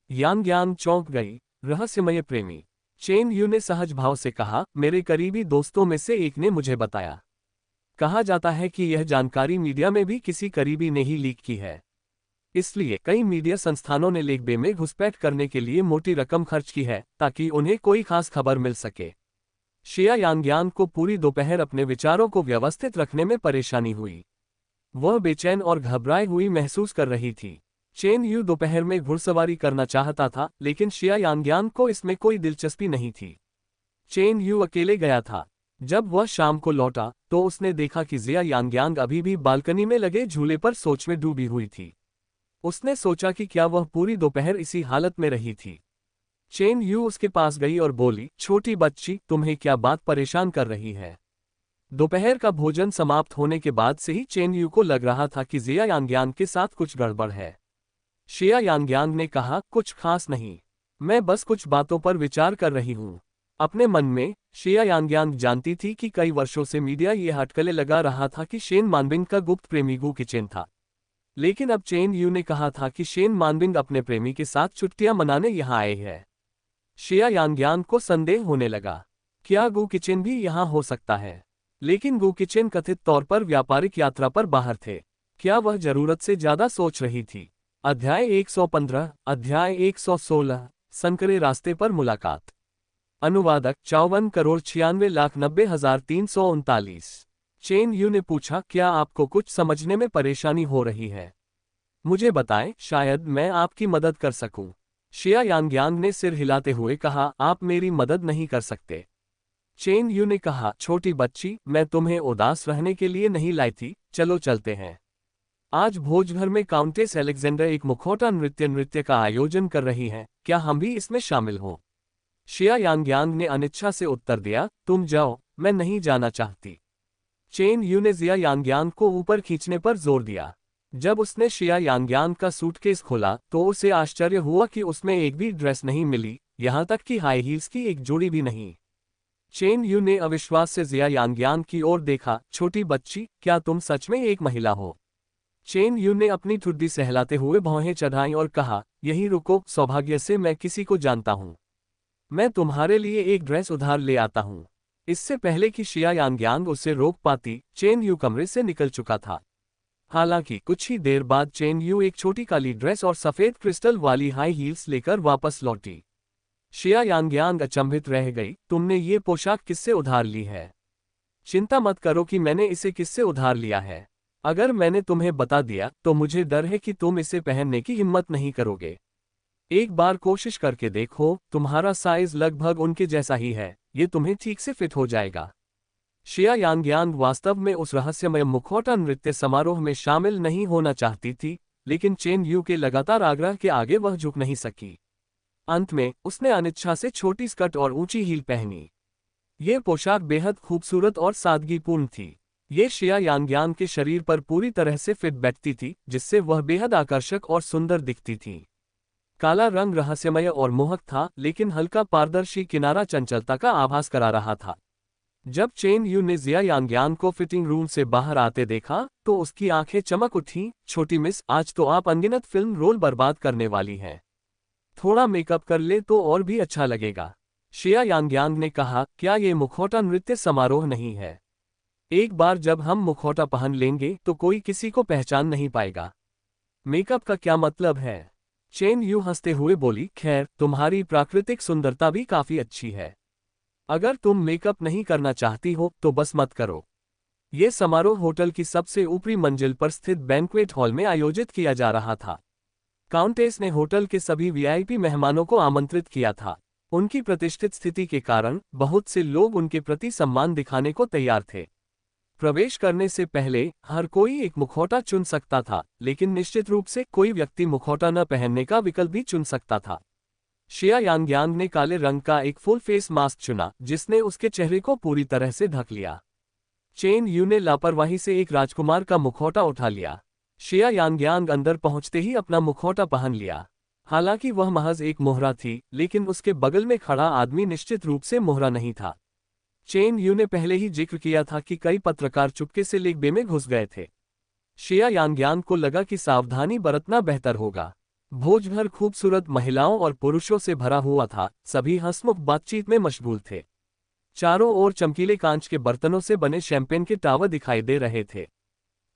यांग्यांग चौंक गई। रहस्यमय प्रेमी? चेन यू ने सहज भाव से कहा, मेरे करीबी दोस्तों में से एक ने मुझे बताया। कहा जाता है कि यह जानकारी मीडिया में भी किसी करीबी ने ही लीक की है। इसलिए कई मीडिया संस्थानों ने लेकबे में घुसपैठ करने के लिए मोटी रकम खर्च की है, ताकि उन्हें कोई खास खबर मिल सके। शिया यांग्यांग को पूरी दोपहर अपने विचारों को व्यवस्थित रखने में परेशानी हुई। वह बेचैन और घबराई हुई महसूस कर रही थी। चेन यू दोपहर में घुड़सवारी करना चाहता था, लेकिन शिया यांग्यांग को इसमें कोई दिलचस्पी नहीं थी। चेन यू अकेले गया था। जब वह शाम को लौटा तो उसने देखा कि जिया यांग्यांग अभी भी बालकनी में लगे झूले पर सोच में डूबी हुई थी। उसने सोचा कि क्या वह पूरी दोपहर इसी हालत में रही थी। चेन यू उसके पास गई और बोली, छोटी बच्ची, तुम्हें क्या बात परेशान कर रही है? दोपहर का भोजन समाप्त होने के बाद से ही चेन यू को लग रहा था कि जिया यांग्यांग के साथ कुछ गड़बड़ है। शिया यांग्यांग ने कहा, कुछ खास नहीं, मैं बस कुछ बातों पर विचार कर रही हूँ। अपने मन में शिया यांग्यांग जानती थी कि कई वर्षों से मीडिया ये हटकले लगा रहा था कि शेन मानबिंग का गुप्त प्रेमी गू किचेन था। लेकिन अब चेन यू ने कहा था कि शेन मानबिंग अपने प्रेमी के साथ छुट्टियां मनाने यहाँ आए हैं। शिया यांग्यांग को संदेह होने लगा, क्या गू किचेन भी यहाँ हो सकता है? लेकिन गू किचेन कथित तौर पर व्यापारिक यात्रा पर बाहर थे। क्या वह जरूरत से ज्यादा सोच रही थी? अध्याय 115, अध्याय 116, संकरे रास्ते पर मुलाकात। अनुवादक 54,96,90,339। चेन यू ने पूछा, क्या आपको कुछ समझने में परेशानी हो रही है? मुझे बताएं, शायद मैं आपकी मदद कर सकूं। शिया यांग्यांग ने सिर हिलाते हुए कहा, आप मेरी मदद नहीं कर सकते। चेन यू ने कहा, छोटी बच्ची, मैं तुम्हें उदास रहने के लिए नहीं लाई थी, चलो चलते हैं। आज भोजघर में काउंटेस अलेक्जेंडर एक मुखौटा नृत्य का आयोजन कर रही हैं, क्या हम भी इसमें शामिल हों? शिया यांग्यांग ने अनिच्छा से उत्तर दिया, तुम जाओ, मैं नहीं जाना चाहती। चेन यू ने जिया यांग्यांग को ऊपर खींचने पर जोर दिया। जब उसने शिया यांग्यांग का सूटकेस खोला तो उसे आश्चर्य हुआ कि उसमें एक भी ड्रेस नहीं मिली, यहां तक कि हाई हील्स की एक जोड़ी भी नहीं। चेन यू ने अविश्वास से जिया यांग्यांग की ओर देखा, छोटी बच्ची, क्या तुम सच में एक महिला हो? चेन यू ने अपनी ठुड्डी सहलाते हुए भौहें चढ़ाईं और कहा, यहीं रुको, सौभाग्य से मैं किसी को जानता हूं। मैं तुम्हारे लिए एक ड्रेस उधार ले आता हूं। इससे पहले कि शिया यांग्यांग उसे रोक पाती, चेन यू कमरे से निकल चुका था। हालांकि कुछ ही देर बाद चेन यू एक छोटी काली ड्रेस और सफेद क्रिस्टल वाली हाई हील्स लेकर वापस लौटी। शिया यांगयांग अचंभित रह गई, तुमने ये पोशाक किससे उधार ली है? चिंता मत करो कि मैंने इसे किससे उधार लिया है। अगर मैंने तुम्हें बता दिया तो मुझे डर है कि तुम इसे पहनने की हिम्मत नहीं करोगे। एक बार कोशिश करके देखो, तुम्हारा साइज लगभग उनके जैसा ही है, ये तुम्हें ठीक से फिट हो जाएगा। शिया यांगयांग वास्तव में उस रहस्यमय मुखौटा नृत्य समारोह में शामिल नहीं होना चाहती थी, लेकिन चेन यू के लगातार आग्रह के आगे वह झुक नहीं सकी। अंत में उसने अनिच्छा से छोटी स्कर्ट और ऊंची हील पहनी। ये पोशाक बेहद खूबसूरत और सादगीपूर्ण थी। ये शिया यांगयांग के शरीर पर पूरी तरह से फिट बैठती थी, जिससे वह बेहद आकर्षक और सुंदर दिखती थी। काला रंग रहस्यमय और मोहक था, लेकिन हल्का पारदर्शी किनारा चंचलता का आभास करा रहा था। जब चेन यू ने जिया यांगयांग को फिटिंग रूम से बाहर आते देखा तो उसकी आंखें चमक उठीं। छोटी मिस, आज तो आप अनगिनत फिल्म रोल बर्बाद करने वाली हैं। थोड़ा मेकअप कर ले तो और भी अच्छा लगेगा। शिया यांगयांग ने कहा, क्या ये मुखौटा नृत्य समारोह नहीं है? एक बार जब हम मुखौटा पहन लेंगे तो कोई किसी को पहचान नहीं पाएगा। मेकअप का क्या मतलब है? चेन यू हंसते हुए बोली, खैर, तुम्हारी प्राकृतिक सुंदरता भी काफी अच्छी है। अगर तुम मेकअप नहीं करना चाहती हो तो बस मत करो। ये समारोह होटल की सबसे ऊपरी मंजिल पर स्थित बैंक्वेट हॉल में आयोजित किया जा रहा था। काउंटेस ने होटल के सभी वीआईपी मेहमानों को आमंत्रित किया था। उनकी प्रतिष्ठित स्थिति के कारण बहुत से लोग उनके प्रति सम्मान दिखाने को तैयार थे। प्रवेश करने से पहले हर कोई एक मुखौटा चुन सकता था, लेकिन निश्चित रूप से कोई व्यक्ति मुखौटा न पहनने का विकल्प भी चुन सकता था। शिया यांगयांग ने काले रंग का एक फुल फेस मास्क चुना, जिसने उसके चेहरे को पूरी तरह से ढक लिया। चेन यू ने लापरवाही से एक राजकुमार का मुखौटा उठा लिया। शिया यांगयांग अंदर पहुंचते ही अपना मुखौटा पहन लिया। हालांकि वह महज एक मोहरा थी, लेकिन उसके बगल में खड़ा आदमी निश्चित रूप से मोहरा नहीं था। चेन यू ने पहले ही जिक्र किया था कि कई पत्रकार चुपके से लेक बे में घुस गए थे। शिया यांगयांग को लगा कि सावधानी बरतना बेहतर होगा। भोज भर खूबसूरत महिलाओं और पुरुषों से भरा हुआ था, सभी हंसमुख बातचीत में मशगूल थे। चारों ओर चमकीले कांच के बर्तनों से बने शैंपेन के टावर दिखाई दे रहे थे।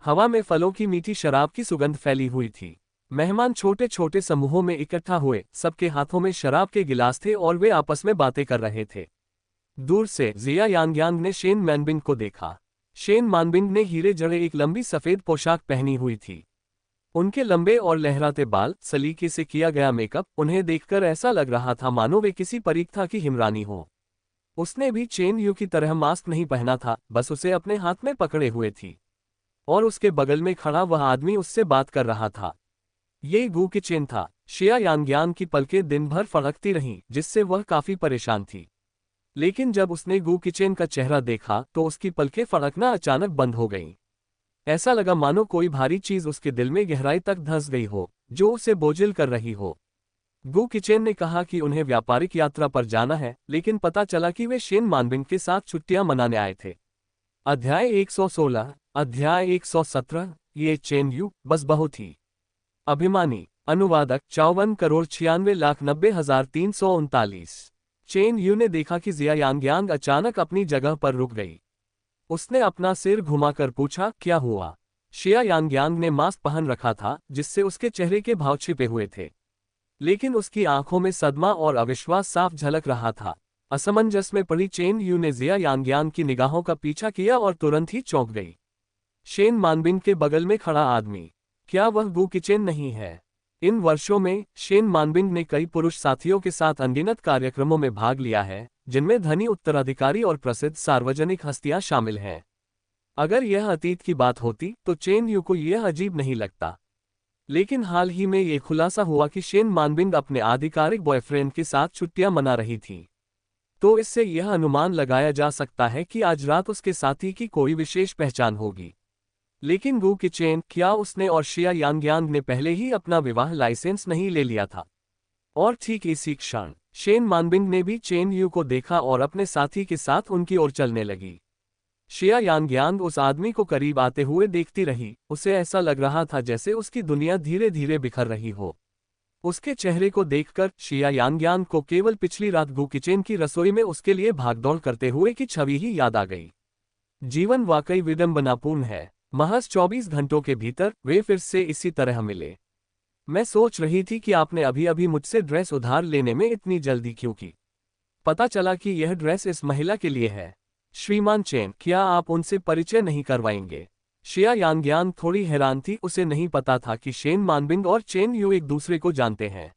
हवा में फलों की मीठी शराब की सुगंध फैली हुई थी। मेहमान छोटे छोटे समूहों में इकट्ठा हुए, सबके हाथों में शराब के गिलास थे और वे आपस में बातें कर रहे थे। दूर से जिया यांगयांग ने शेन मानबिंग को देखा। शेन मानबिंग ने हीरे जड़े एक लंबी सफेद पोशाक पहनी हुई थी। उनके लंबे और लहराते बाल, सलीके से किया गया मेकअप, उन्हें देखकर ऐसा लग रहा था मानो वे किसी परीक्षा की हिमरानी हो। उसने भी चेन यू की तरह मास्क नहीं पहना था, बस उसे अपने हाथ में पकड़े हुए थी। और उसके बगल में खड़ा वह आदमी उससे बात कर रहा था। ये गू किचेन था। शिया यांगयांग की पलकें दिन भर फड़कती रहीं, जिससे वह काफी परेशान थी। लेकिन जब उसने गू किचेन का चेहरा देखा तो उसकी पलकें फड़कना अचानक बंद हो गईं। ऐसा लगा मानो कोई भारी चीज उसके दिल में गहराई तक धंस गई हो, जो उसे बोझिल कर रही हो। गू किचेन ने कहा कि उन्हें व्यापारिक यात्रा पर जाना है, लेकिन पता चला कि वे शेन मानबिंग के साथ छुट्टियां मनाने आए थे। अध्याय 116। अध्याय 117। ये चेन यू बस बहुत ही अभिमानी। अनुवादक 54,96,90,339। चेन यू ने देखा कि जिया यांगयांग अचानक अपनी जगह पर रुक गई। उसने अपना सिर घुमाकर पूछा, क्या हुआ? शिया यांगयांग ने मास्क पहन रखा था, जिससे उसके चेहरे के भाव छिपे हुए थे, लेकिन उसकी आंखों में सदमा और अविश्वास साफ झलक रहा था। असमंजस में पड़ी चेन यू ने जिया यांगयांग की निगाहों का पीछा किया और तुरंत ही चौंक गई। शेन मानबिंग के बगल में खड़ा आदमी, क्या वह गू किचेन नहीं है? इन वर्षों में शेन मानबिंग ने कई पुरुष साथियों के साथ अनगिनत कार्यक्रमों में भाग लिया है, जिनमें धनी उत्तराधिकारी और प्रसिद्ध सार्वजनिक हस्तियां शामिल हैं। अगर यह अतीत की बात होती तो चेन यू को यह अजीब नहीं लगता, लेकिन हाल ही में यह खुलासा हुआ कि शेन मानबिंग अपने आधिकारिक बॉयफ्रेंड के साथ छुट्टियां मना रही थी। तो इससे यह अनुमान लगाया जा सकता है कि आज रात उसके साथी की कोई विशेष पहचान होगी। लेकिन गू किचेन, क्या उसने और शिया यांगयांग ने पहले ही अपना विवाह लाइसेंस नहीं ले लिया था? और ठीक इसी क्षण शेन मानबिंग ने भी चेन यू को देखा और अपने साथी के साथ उनकी ओर चलने लगी। शिया यांगयांग उस आदमी को करीब आते हुए देखती रही। उसे ऐसा लग रहा था जैसे उसकी दुनिया धीरे धीरे बिखर रही हो। उसके चेहरे को देखकर शिया यांगयांग को केवल पिछली रात गू किचेन की रसोई में उसके लिए भागदौड़ करते हुए की छवि ही याद आ गई। जीवन वाकई विडंबनापूर्ण है। महज 24 घंटों के भीतर वे फिर से इसी तरह मिले। मैं सोच रही थी कि आपने अभी अभी मुझसे ड्रेस उधार लेने में इतनी जल्दी क्यों की। पता चला कि यह ड्रेस इस महिला के लिए है। श्रीमान चेन, क्या आप उनसे परिचय नहीं करवाएंगे? शिया यांगयान थोड़ी हैरान थी, उसे नहीं पता था कि शेन मानबिंग और चेन यू एक दूसरे को जानते हैं।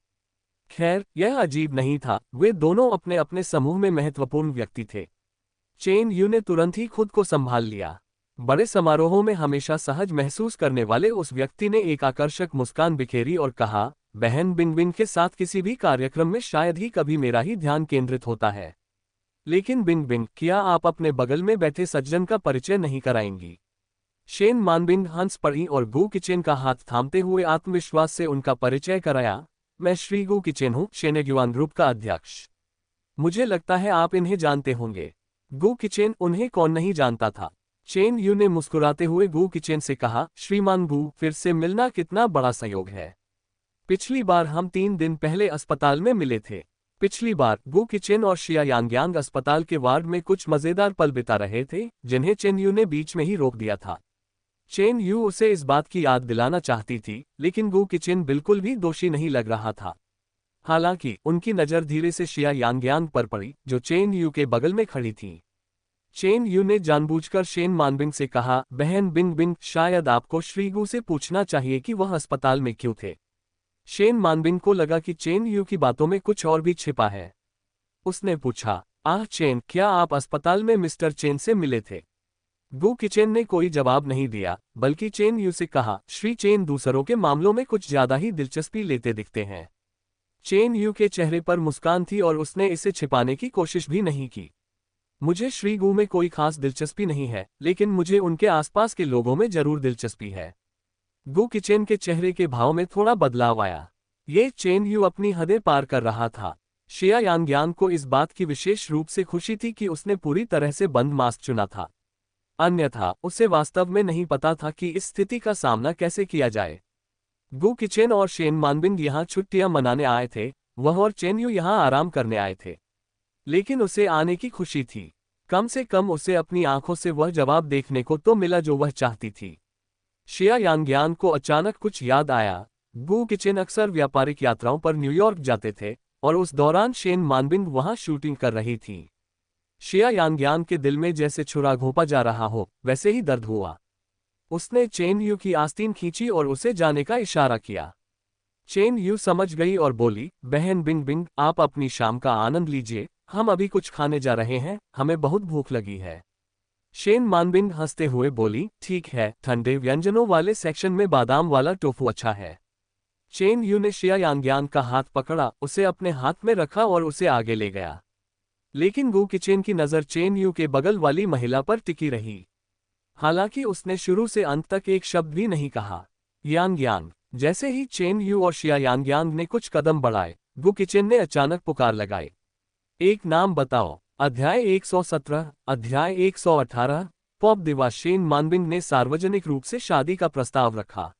खैर, यह अजीब नहीं था, वे दोनों अपने अपने समूह में महत्वपूर्ण व्यक्ति थे। चेन यू ने तुरंत ही खुद को संभाल लिया। बड़े समारोहों में हमेशा सहज महसूस करने वाले उस व्यक्ति ने एक आकर्षक मुस्कान बिखेरी और कहा, बहन बिंगबिंग के साथ किसी भी कार्यक्रम में शायद ही कभी मेरा ही ध्यान केंद्रित होता है। लेकिन बिंगबिंग, क्या आप अपने बगल में बैठे सज्जन का परिचय नहीं कराएंगी? शेन मानबिंग हंस पड़ी और गू किचेन का हाथ थामते हुए आत्मविश्वास से उनका परिचय कराया। मैं श्री गू किचेन हूँ, शेनेग्युआन ग्रुप का अध्यक्ष। मुझे लगता है आप इन्हें जानते होंगे। गू किचेन, उन्हें कौन नहीं जानता था। चेन यू ने मुस्कुराते हुए गू किचेन से कहा, श्रीमान गू, फिर से मिलना कितना बड़ा संयोग है। पिछली बार हम 3 दिन पहले अस्पताल में मिले थे। पिछली बार गू किचेन और शिया यांगयांग अस्पताल के वार्ड में कुछ मजेदार पल बिता रहे थे, जिन्हें चेन यू ने बीच में ही रोक दिया था। चेन यू उसे इस बात की याद दिलाना चाहती थी, लेकिन गू किचेन बिल्कुल भी दोषी नहीं लग रहा था। हालांकि उनकी नज़र धीरे से शिया यांगयांग पर पड़ी, जो चेन यू के बगल में खड़ी थी। चेन यू ने जानबूझकर शेन मानबिंग से कहा, बहन बिंगबिंग, शायद आपको श्रीगू से पूछना चाहिए कि वह अस्पताल में क्यों थे। शेन मानबिंग को लगा कि चेन यू की बातों में कुछ और भी छिपा है। उसने पूछा, आह चेन, क्या आप अस्पताल में मिस्टर चेन से मिले थे? गू किचेन ने कोई जवाब नहीं दिया, बल्कि चेन यू से कहा, श्री चेन दूसरों के मामलों में कुछ ज्यादा ही दिलचस्पी लेते दिखते हैं। चेन यू के चेहरे पर मुस्कान थी और उसने इसे छिपाने की कोशिश भी नहीं की। मुझे श्री गू में कोई खास दिलचस्पी नहीं है, लेकिन मुझे उनके आसपास के लोगों में जरूर दिलचस्पी है। गू किचेन के चेहरे के भाव में थोड़ा बदलाव आया। ये चेन यू अपनी हदें पार कर रहा था। शिया यांगयांग को इस बात की विशेष रूप से खुशी थी कि उसने पूरी तरह से बंद मास्क चुना था। अन्यथा उसे वास्तव में नहीं पता था कि इस स्थिति का सामना कैसे किया जाए। गू किचेन और शेन मानबिंग यहाँ छुट्टियां मनाने आए थे, वह और चेन यू यहाँ आराम करने आए थे। लेकिन उसे आने की खुशी थी। कम से कम उसे अपनी आंखों से वह जवाब देखने को तो मिला जो वह चाहती थी। शिया यांगयांग को अचानक कुछ याद आया। गू किचेन अक्सर व्यापारिक यात्राओं पर न्यूयॉर्क जाते थे, और उस दौरान शेन मानबिंग वहां शूटिंग कर रही थी। शिया यांगयांग के दिल में जैसे छुरा घोंपा जा रहा हो, वैसे ही दर्द हुआ। उसने चेन यू की आस्तीन खींची और उसे जाने का इशारा किया। चेन यू समझ गई और बोली, बहन बिंगबिंग, आप अपनी शाम का आनंद लीजिए, हम अभी कुछ खाने जा रहे हैं, हमें बहुत भूख लगी है। शेन मानबिंग हंसते हुए बोली, ठीक है, ठंडे व्यंजनों वाले सेक्शन में बादाम वाला टोफू अच्छा है। चेन यू ने शिया यांगयांग का हाथ पकड़ा, उसे अपने हाथ में रखा और उसे आगे ले गया। लेकिन गू किचेन की नज़र चेन यू के बगल वाली महिला पर टिकी रही। हालांकि उसने शुरू से अंत तक एक शब्द भी नहीं कहा। यांगयांग। जैसे ही चेन यू और शिया यांगयांग ने कुछ कदम बढ़ाए, गू किचेन ने अचानक पुकार लगाई, एक नाम बताओ। अध्याय 117, अध्याय 118। पॉप दिवा। शेन मानबिंग ने सार्वजनिक रूप से शादी का प्रस्ताव रखा।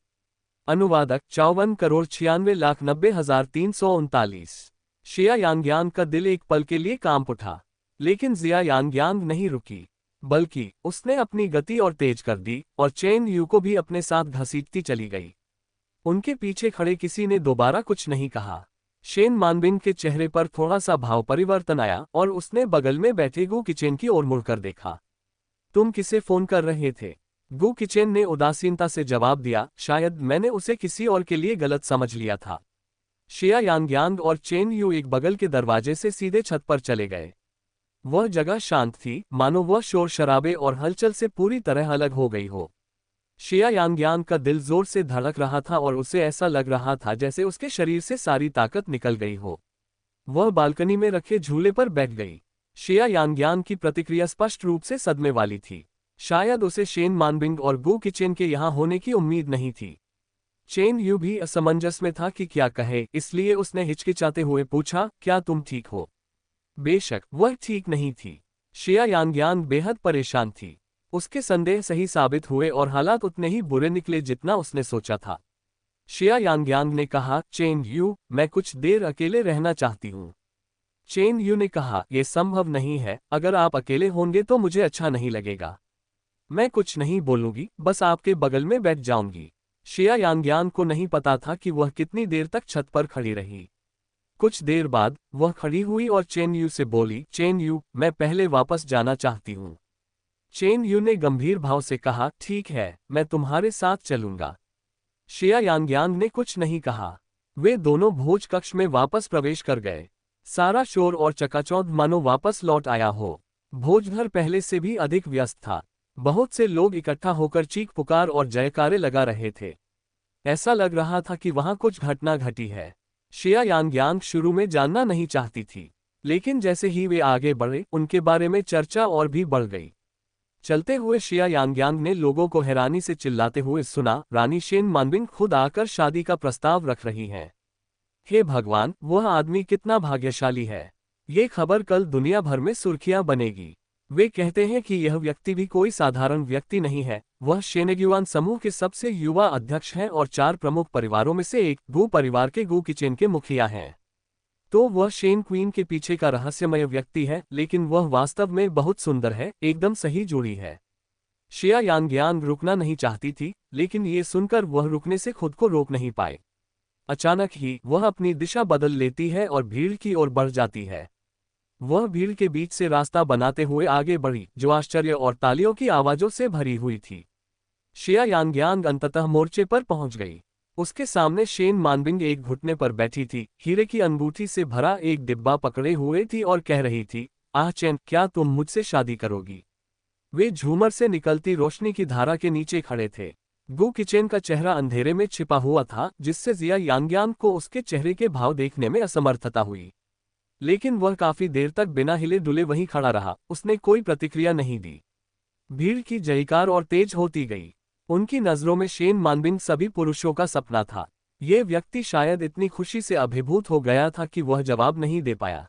अनुवादक 54,96,90,339। शिया यांगयांग का दिल एक पल के लिए कांप उठा, लेकिन जिया यांगयांग नहीं रुकी, बल्कि उसने अपनी गति और तेज कर दी और चेन यू को भी अपने साथ घसीटती चली गई। उनके पीछे खड़े किसी ने दोबारा कुछ नहीं कहा। शेन मानबिंग के चेहरे पर थोड़ा सा भाव परिवर्तन आया और उसने बगल में बैठे गू किचेन की ओर मुड़कर देखा। तुम किसे फोन कर रहे थे? गू किचेन ने उदासीनता से जवाब दिया, शायद मैंने उसे किसी और के लिए गलत समझ लिया था। शिया यांगयांग और चेन यू एक बगल के दरवाजे से सीधे छत पर चले गए। वह जगह शांत थी, मानो वह शोर शराबे और हलचल से पूरी तरह अलग हो गई हो। शिया यांगयांग का दिल जोर से धड़क रहा था और उसे ऐसा लग रहा था जैसे उसके शरीर से सारी ताकत निकल गई हो। वह बालकनी में रखे झूले पर बैठ गई। शिया यांगयांग की प्रतिक्रिया स्पष्ट रूप से सदमे वाली थी। शायद उसे शेन मानबिंग और गू किचेन के यहाँ होने की उम्मीद नहीं थी। चेन यू भी असमंजस में था कि क्या कहे, इसलिए उसने हिचकिचाते हुए पूछा, क्या तुम ठीक हो? बेशक वह ठीक नहीं थी। शिया यांगयांग बेहद परेशान थी। उसके संदेह सही साबित हुए और हालात उतने ही बुरे निकले जितना उसने सोचा था। शिया यांगयांग ने कहा, चेन यू, मैं कुछ देर अकेले रहना चाहती हूँ। चेन यू ने कहा, यह संभव नहीं है, अगर आप अकेले होंगे तो मुझे अच्छा नहीं लगेगा। मैं कुछ नहीं बोलूंगी, बस आपके बगल में बैठ जाऊंगी। शिया यांग्यांग को नहीं पता था कि वह कितनी देर तक छत पर खड़ी रही। कुछ देर बाद वह खड़ी हुई और चेन यू से बोली, चेन यू, मैं पहले वापस जाना चाहती हूँ। चेन यू ने गंभीर भाव से कहा, ठीक है, मैं तुम्हारे साथ चलूंगा। शिया यांग्यांग ने कुछ नहीं कहा। वे दोनों भोज कक्ष में वापस प्रवेश कर गए। सारा शोर और चकाचौंध मानो वापस लौट आया हो। भोजघर पहले से भी अधिक व्यस्त था। बहुत से लोग इकट्ठा होकर चीख पुकार और जयकारे लगा रहे थे। ऐसा लग रहा था कि वहां कुछ घटना घटी है। शिया यांग्यांग शुरू में जानना नहीं चाहती थी, लेकिन जैसे ही वे आगे बढ़े उनके बारे में चर्चा और भी बढ़ गई। चलते हुए शिया यांग्यांग ने लोगों को हैरानी से चिल्लाते हुए सुना, रानी शेन मानबिंग खुद आकर शादी का प्रस्ताव रख रही हैं। हे भगवान, वह आदमी कितना भाग्यशाली है। ये खबर कल दुनिया भर में सुर्खियां बनेगी। वे कहते हैं कि यह व्यक्ति भी कोई साधारण व्यक्ति नहीं है। वह शेनेग्युआन समूह के सबसे युवा अध्यक्ष हैं और 4 प्रमुख परिवारों में से एक गु परिवार के गु किचेन के मुखिया हैं। तो वह शेन क्वीन के पीछे का रहस्यमय व्यक्ति है, लेकिन वह वास्तव में बहुत सुंदर है, एकदम सही जोड़ी है। शिया यांग्यांग रुकना नहीं चाहती थी, लेकिन ये सुनकर वह रुकने से खुद को रोक नहीं पाए। अचानक ही वह अपनी दिशा बदल लेती है और भीड़ की ओर बढ़ जाती है। वह भीड़ के बीच से रास्ता बनाते हुए आगे बढ़ी, जो आश्चर्य और तालियों की आवाजों से भरी हुई थी। शिया यांग्यांग अंततः मोर्चे पर पहुंच गई। उसके सामने शेन मानबिंग एक घुटने पर बैठी थी, हीरे की अंगूठी से भरा एक डिब्बा पकड़े हुए थी और कह रही थी, आह चेन, क्या तुम मुझसे शादी करोगी? वे झूमर से निकलती रोशनी की धारा के नीचे खड़े थे। गु किचेन का चेहरा अंधेरे में छिपा हुआ था, जिससे जिया यांग्यांग को उसके चेहरे के भाव देखने में असमर्थता हुई। लेकिन वह काफी देर तक बिना हिले डुले वहीं खड़ा रहा, उसने कोई प्रतिक्रिया नहीं दी। भीड़ की जयकार और तेज होती गई। उनकी नजरों में शेन मानबिंग सभी पुरुषों का सपना था। ये व्यक्ति शायद इतनी खुशी से अभिभूत हो गया था कि वह जवाब नहीं दे पाया।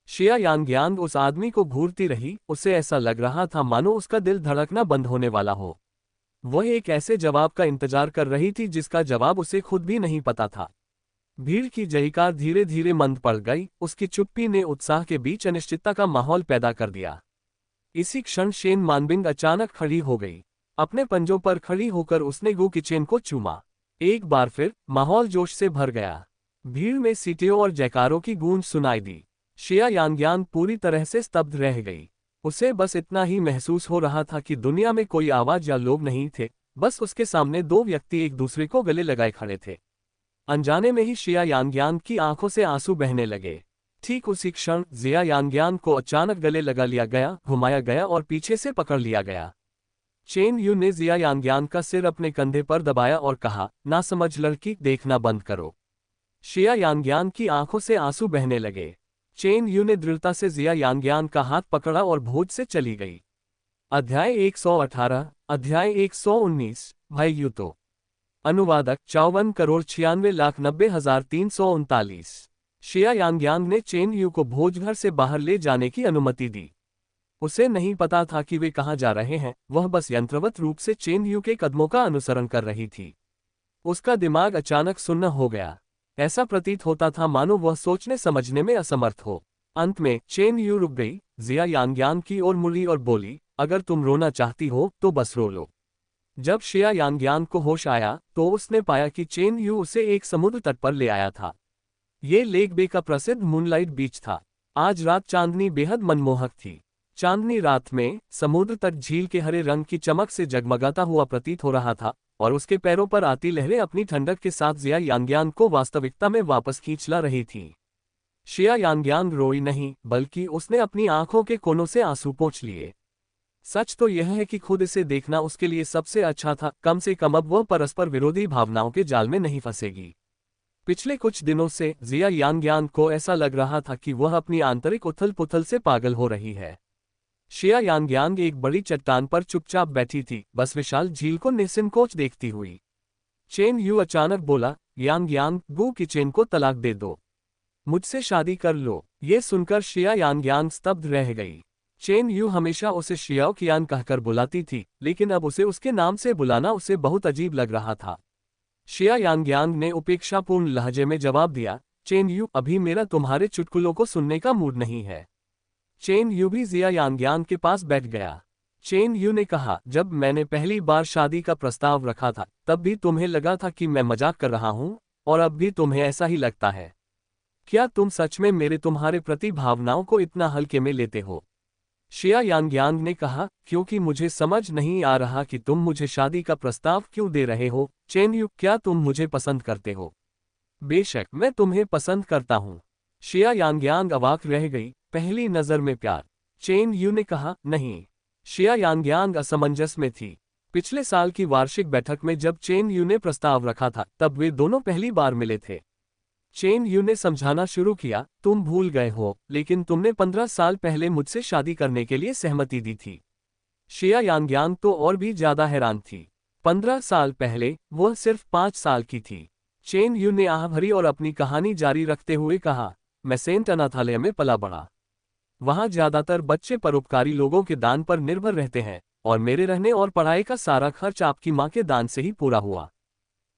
शिया यांग्यांग उस आदमी को घूरती रही, उसे ऐसा लग रहा था मानो उसका दिल धड़कना बंद होने वाला हो। वह एक ऐसे जवाब का इंतजार कर रही थी जिसका जवाब उसे खुद भी नहीं पता था। भीड़ की जयकार धीरे धीरे मंद पड़ गई, उसकी चुप्पी ने उत्साह के बीच अनिश्चितता का माहौल पैदा कर दिया। इसी क्षण शेन मानबिंग अचानक खड़ी हो गई। अपने पंजों पर खड़ी होकर उसने गु किचेन को चूमा। एक बार फिर माहौल जोश से भर गया। भीड़ में सीटियों और जयकारों की गूंज सुनाई दी। शिया यांग्यांग पूरी तरह से स्तब्ध रह गई। उसे बस इतना ही महसूस हो रहा था कि दुनिया में कोई आवाज या लोग नहीं थे, बस उसके सामने 2 व्यक्ति एक दूसरे को गले लगाए खड़े थे। अनजाने में ही शिया यांग्यांग की आंखों से आंसू बहने लगे। ठीक उसी क्षण जिया यांग्यांग को अचानक गले लगा लिया गया, घुमाया गया और पीछे से पकड़ लिया गया। चेन यू ने जिया यांग्यांग का सिर अपने कंधे पर दबाया और कहा, नासमझ लड़की, देखना बंद करो। शिया यांग्यांग की आंखों से आंसू बहने लगे। चेन यू ने दृढ़ता से जिया यांग्यांग का हाथ पकड़ा और भोज से चली गई। अध्याय 118, अध्याय 119, भाई यूतो। अनुवादक 54,96,90,339। शिया यांग्यांग ने चेन यू को भोजघर से बाहर ले जाने की अनुमति दी। उसे नहीं पता था कि वे कहाँ जा रहे हैं, वह बस यंत्रवत रूप से चेन यू के कदमों का अनुसरण कर रही थी। उसका दिमाग अचानक सुन्न हो गया। ऐसा प्रतीत होता था मानो वह सोचने समझने में असमर्थ हो। अंत में चेन यू रुक गई, जिया यांग्यांग की ओर मुड़ी और बोली, अगर तुम रोना चाहती हो तो बस रो लो। जब शिया यांग्यांग को होश आया तो उसने पाया कि चेन यू उसे एक समुद्र तट पर ले आया था। ये लेक बे का प्रसिद्ध मूनलाइट बीच था। आज रात चांदनी बेहद मनमोहक थी। चांदनी रात में समुद्र तट झील के हरे रंग की चमक से जगमगाता हुआ प्रतीत हो रहा था और उसके पैरों पर आती लहरें अपनी ठंडक के साथ जिया यांग्यांग को वास्तविकता में वापस खींच ला रही थी। शिया यांग्यांग रोई नहीं, बल्कि उसने अपनी आंखों के कोनों से आंसू पोंछ लिए। सच तो यह है कि खुद इसे देखना उसके लिए सबसे अच्छा था, कम से कम अब वह परस्पर विरोधी भावनाओं के जाल में नहीं फंसेगी। पिछले कुछ दिनों से जिया यांग्यांग को ऐसा लग रहा था कि वह अपनी आंतरिक उथल पुथल से पागल हो रही है। शिया यांग्यांग एक बड़ी चट्टान पर चुपचाप बैठी थी, बस विशाल झील को निसंकोच देखती हुई। चेन यू अचानक बोला, यांग्यांग, गु किचेन को तलाक दे दो, मुझसे शादी कर लो। ये सुनकर शिया यांग्यांग स्तब्ध रह गई। चेन यू हमेशा उसे शियाओ कियान कहकर बुलाती थी, लेकिन अब उसे उसके नाम से बुलाना उसे बहुत अजीब लग रहा था। शिया यांग्यांग ने उपेक्षापूर्ण लहजे में जवाब दिया, चेन यू, अभी मेरा तुम्हारे चुटकुलों को सुनने का मूड नहीं है। चेन यू भी जिया यांग्यांग के पास बैठ गया। चेन यू ने कहा, जब मैंने पहली बार शादी का प्रस्ताव रखा था तब भी तुम्हें लगा था कि मैं मजाक कर रहा हूं, और अब भी तुम्हें ऐसा ही लगता है। क्या तुम सच में मेरे तुम्हारे प्रति भावनाओं को इतना हल्के में लेते हो? शिया यांग्यांग ने कहा, क्योंकि मुझे समझ नहीं आ रहा कि तुम मुझे शादी का प्रस्ताव क्यों दे रहे हो। चेन यू, क्या तुम मुझे पसंद करते हो? बेशक मैं तुम्हें पसंद करता हूं। शिया यांग्यांग अवाक रह गई, पहली नजर में प्यार। चेन यू ने कहा, नहीं। शिया यांग्यांग असमंजस में थी। पिछले साल की वार्षिक बैठक में जब चेन यू ने प्रस्ताव रखा था तब वे दोनों पहली बार मिले थे। चेन यू ने समझाना शुरू किया, तुम भूल गए हो, लेकिन तुमने 15 साल पहले मुझसे शादी करने के लिए सहमति दी थी। शिया यांग्यांग तो और भी ज्यादा हैरान थी। 15 साल पहले वह सिर्फ 5 साल की थी। चेन यू ने आह भरी और अपनी कहानी जारी रखते हुए कहा, मैं सेंट अनाथालय में पला बड़ा। वहां ज्यादातर बच्चे परोपकारी लोगों के दान पर निर्भर रहते हैं, और मेरे रहने और पढ़ाई का सारा खर्च आपकी माँ के दान से ही पूरा हुआ।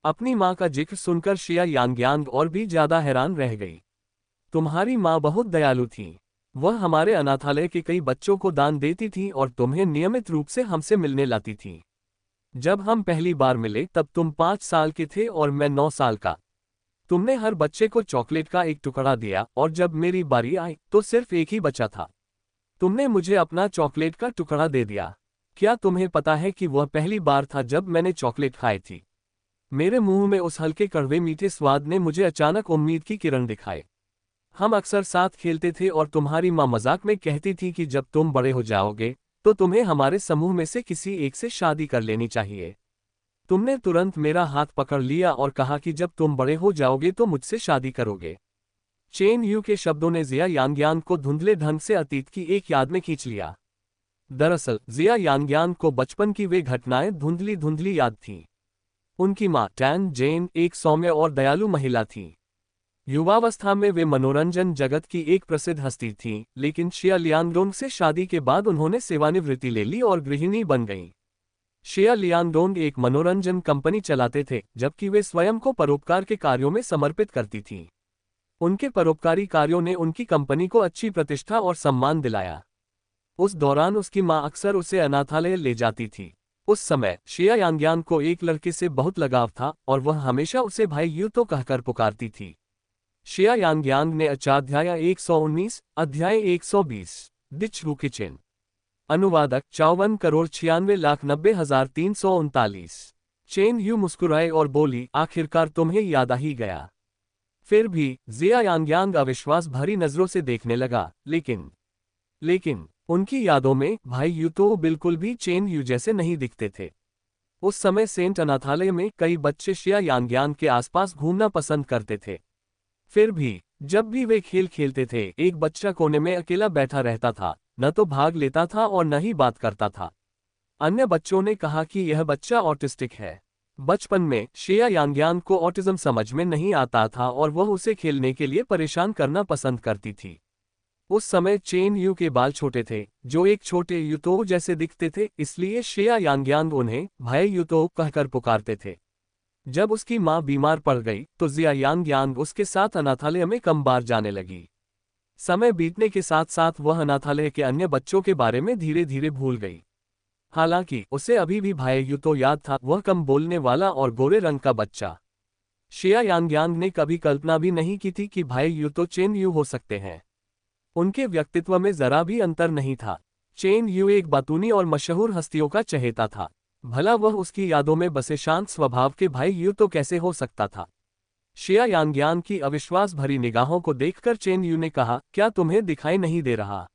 अपनी माँ का जिक्र सुनकर शिया यांग्यांग और भी ज्यादा हैरान रह गई। तुम्हारी माँ बहुत दयालु थी। वह हमारे अनाथालय के कई बच्चों को दान देती थी और तुम्हें नियमित रूप से हमसे मिलने लाती थी। जब हम पहली बार मिले तब तुम 5 साल के थे और मैं 9 साल का। तुमने हर बच्चे को चॉकलेट का एक टुकड़ा दिया, और जब मेरी बारी आई तो सिर्फ एक ही बचा था। तुमने मुझे अपना चॉकलेट का टुकड़ा दे दिया। क्या तुम्हें पता है कि वह पहली बार था जब मैंने चॉकलेट खाई थी? मेरे मुंह में उस हल्के कड़वे मीठे स्वाद ने मुझे अचानक उम्मीद की किरण दिखाए। हम अक्सर साथ खेलते थे और तुम्हारी माँ मजाक में कहती थी कि जब तुम बड़े हो जाओगे तो तुम्हें हमारे समूह में से किसी एक से शादी कर लेनी चाहिए। तुमने तुरंत मेरा हाथ पकड़ लिया और कहा कि जब तुम बड़े हो जाओगे तो मुझसे शादी करोगे। चेन यू के शब्दों ने जिया यांग्यांग को धुंधले ढंग से अतीत की एक याद में खींच लिया। दरअसल जिया यांग्यांग को बचपन की वे घटनाएं धुंधली धुंधली याद थीं। उनकी माँ टैन जेन एक सौम्य और दयालु महिला थी। युवावस्था में वे मनोरंजन जगत की एक प्रसिद्ध हस्ती थीं, लेकिन शिया लियांगडोंग से शादी के बाद उन्होंने सेवानिवृत्ति ले ली और गृहिणी बन गईं। शिया लियांगडोंग एक मनोरंजन कंपनी चलाते थे, जबकि वे स्वयं को परोपकार के कार्यों में समर्पित करती थीं। उनके परोपकारी कार्यों ने उनकी कंपनी को अच्छी प्रतिष्ठा और सम्मान दिलाया। उस दौरान उसकी माँ अक्सर उसे अनाथालय ले जाती थी। उस समय शिया यांग्यांग को एक लड़के से बहुत लगाव था और वह हमेशा उसे भाई यू तो कहकर पुकारती थी। शिया यांग्यांग ने अध्याय 119, अध्याय 120, डिच रू किचन। अनुवादक 54,96,90,339। चेन यू मुस्कुराए और बोली, आखिरकार तुम्हें याद आ ही गया। फिर भी जिया यांग्यांग अविश्वास भरी नजरों से देखने लगा, लेकिन उनकी यादों में भाई यू तो बिल्कुल भी चेन यू जैसे नहीं दिखते थे। उस समय सेंट अनाथालय में कई बच्चे शिया यांग्यांग के आसपास घूमना पसंद करते थे। फिर भी जब भी वे खेल खेलते थे, एक बच्चा कोने में अकेला बैठा रहता था, न तो भाग लेता था और न ही बात करता था। अन्य बच्चों ने कहा कि यह बच्चा ऑटिस्टिक है। बचपन में शिया यांग्यांग को ऑटिज्म समझ में नहीं आता था और वह उसे खेलने के लिए परेशान करना पसंद करती थी। उस समय चेन यू के बाल छोटे थे, जो एक छोटे यूतो जैसे दिखते थे, इसलिए शिया यांग्यांग उन्हें भाई यूतो कहकर पुकारते थे। जब उसकी माँ बीमार पड़ गई तो जिया यांग्यांग उसके साथ अनाथालय में कम बार जाने लगी। समय बीतने के साथ साथ वह अनाथालय के अन्य बच्चों के बारे में धीरे धीरे भूल गई। हालांकि उसे अभी भी भाई यूतो याद था, वह कम बोलने वाला और गोरे रंग का बच्चा। शिया यांग्यांग ने कभी कल्पना भी नहीं की थी कि भाई यूतो चेन यू हो सकते हैं। उनके व्यक्तित्व में जरा भी अंतर नहीं था। चेन यू एक बातूनी और मशहूर हस्तियों का चहेता था। भला वह उसकी यादों में बसे शांत स्वभाव के भाई यू तो कैसे हो सकता था? शिया यांग्यांग की अविश्वास भरी निगाहों को देखकर चेन यू ने कहा, क्या तुम्हें दिखाई नहीं दे रहा?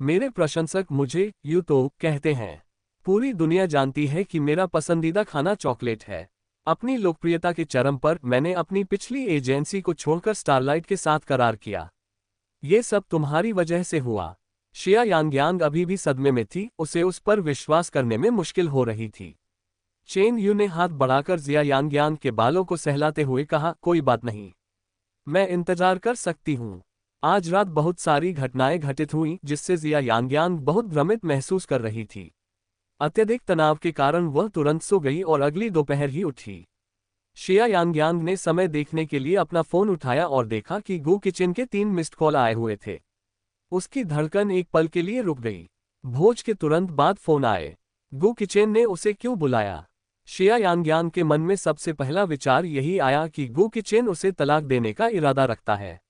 मेरे प्रशंसक मुझे यू तो कहते हैं। पूरी दुनिया जानती है कि मेरा पसंदीदा खाना चॉकलेट है। अपनी लोकप्रियता के चरम पर मैंने अपनी पिछली एजेंसी को छोड़कर स्टारलाइट के साथ करार किया। ये सब तुम्हारी वजह से हुआ। शिया यांग्यांग अभी भी सदमे में थी, उसे उस पर विश्वास करने में मुश्किल हो रही थी। चेन यू ने हाथ बढ़ाकर जिया यांग्यांग के बालों को सहलाते हुए कहा, कोई बात नहीं, मैं इंतजार कर सकती हूँ। आज रात बहुत सारी घटनाएं घटित हुईं जिससे जिया यांग्यांग बहुत भ्रमित महसूस कर रही थी। अत्यधिक तनाव के कारण वह तुरंत सो गई और अगली दोपहर ही उठी। शिया यांग्यांग ने समय देखने के लिए अपना फोन उठाया और देखा कि गो किचन के 3 मिस्ड कॉल आए हुए थे। उसकी धड़कन एक पल के लिए रुक गई। भोज के तुरंत बाद फोन आए। गु किचेन ने उसे क्यों बुलाया? शिया यांग्यांग के मन में सबसे पहला विचार यही आया कि गु किचेन उसे तलाक देने का इरादा रखता है।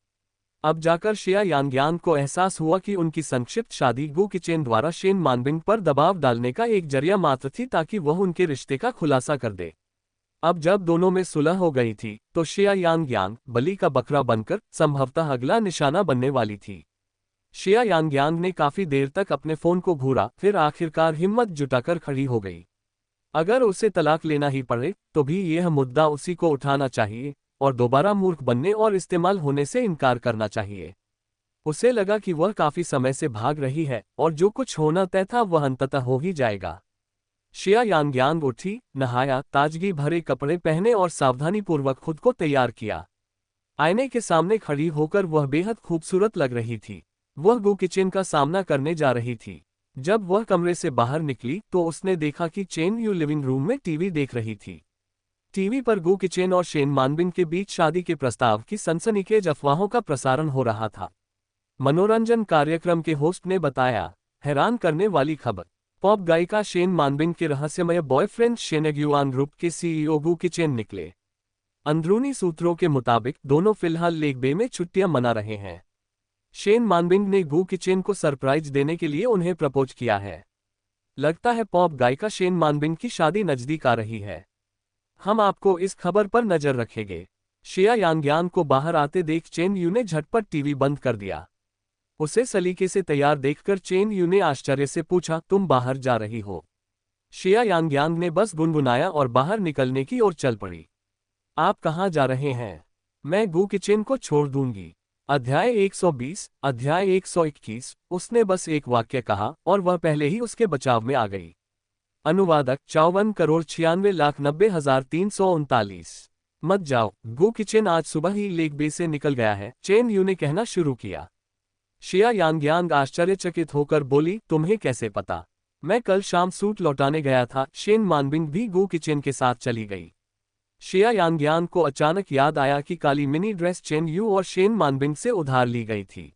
अब जाकर शिया यांग्यांग को एहसास हुआ कि उनकी संक्षिप्त शादी गु किचेन द्वारा शेन मानबिंग पर दबाव डालने का एक जरिया मात्र थी ताकि वह उनके रिश्ते का खुलासा कर दे। अब जब दोनों में सुलह हो गई थी तो शिया यांग्यांग बलि का बकरा बनकर संभवतः अगला निशाना बनने वाली थी। शिया यांग्यांग ने काफी देर तक अपने फोन को घूरा, फिर आखिरकार हिम्मत जुटाकर खड़ी हो गई। अगर उसे तलाक लेना ही पड़े तो भी यह मुद्दा उसी को उठाना चाहिए और दोबारा मूर्ख बनने और इस्तेमाल होने से इनकार करना चाहिए। उसे लगा कि वह काफी समय से भाग रही है और जो कुछ होना तय था वह अंततः हो ही जाएगा। शिया यांग्यांग उठी, नहाया, ताजगी भरे कपड़े पहने और सावधानीपूर्वक खुद को तैयार किया। आईने के सामने खड़ी होकर वह बेहद खूबसूरत लग रही थी। वह गु किचेन का सामना करने जा रही थी। जब वह कमरे से बाहर निकली तो उसने देखा कि चेन यू लिविंग रूम में टीवी देख रही थी। टीवी पर गु किचेन और शेन मानबिंग के बीच शादी के प्रस्ताव की सनसनीखेज अफवाहों का प्रसारण हो रहा था। मनोरंजन कार्यक्रम के होस्ट ने बताया, हैरान करने वाली खबर, पॉप गायिका शेन मानबिंग के रहस्यमय बॉयफ्रेंड शेनेग्युआन ग्रुप के सीईओ गु किचेन निकले। अंदरूनी सूत्रों के मुताबिक दोनों फिलहाल लेक बे में छुट्टियां मना रहे हैं। शेन मानबिंग ने गु किचेन को सरप्राइज देने के लिए उन्हें प्रपोज किया है। लगता है पॉप गायिका शेन मानबिंग की शादी नजदीक आ रही है। हम आपको इस खबर पर नजर रखेंगे। शिया यांग्यांग को बाहर आते देख चेन यू ने झटपट टीवी बंद कर दिया। उसे सलीके से तैयार देखकर चेन यू ने आश्चर्य से पूछा, तुम बाहर जा रही हो? शिया यांग्यांग ने बस गुनगुनाया और बाहर निकलने की ओर चल पड़ी। आप कहाँ जा रहे हैं? मैं गु किचेन को छोड़ दूंगी। अध्याय 120, अध्याय 121। उसने बस एक वाक्य कहा और वह पहले ही उसके बचाव में आ गई। अनुवादक 54,90,339। मत जाओ, गु किचेन आज सुबह ही लेक बे से निकल गया है, चेन यू ने कहना शुरू किया। शिया यांग्यांग आश्चर्यचकित होकर बोली, तुम्हें कैसे पता? मैं कल शाम सूट लौटाने गया था। शेन मानबिंग भी गु किचेन के साथ चली गई। शिया यांग्यांग को अचानक याद आया कि काली मिनी ड्रेस चेन यू और शेन मानबिंग से उधार ली गई थी।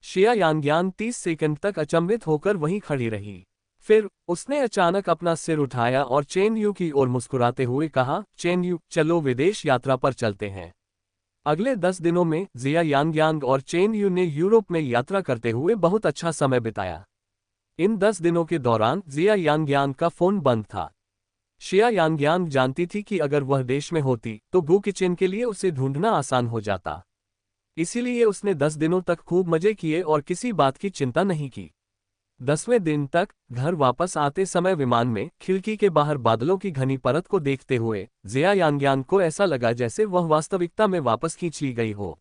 शिया यांग्यांग 30 सेकंड तक अचंभित होकर वहीं खड़ी रही। फिर उसने अचानक अपना सिर उठाया और चेन यू की ओर मुस्कुराते हुए कहा, चेन यू, चलो विदेश यात्रा पर चलते हैं। अगले 10 दिनों में जिया यांग्यांग और चेन यू ने यूरोप में यात्रा करते हुए बहुत अच्छा समय बिताया। इन 10 दिनों के दौरान जिया यांग्यांग का फोन बंद था। शिया यांग्यांग जानती थी कि अगर वह देश में होती तो गु किचेन के लिए उसे ढूंढना आसान हो जाता। इसीलिए उसने 10 दिनों तक खूब मजे किए और किसी बात की चिंता नहीं की। 10वें दिन तक घर वापस आते समय विमान में खिड़की के बाहर बादलों की घनी परत को देखते हुए जिया यांग्यांग को ऐसा लगा जैसे वह वास्तविकता में वापस खींच ली गई हो।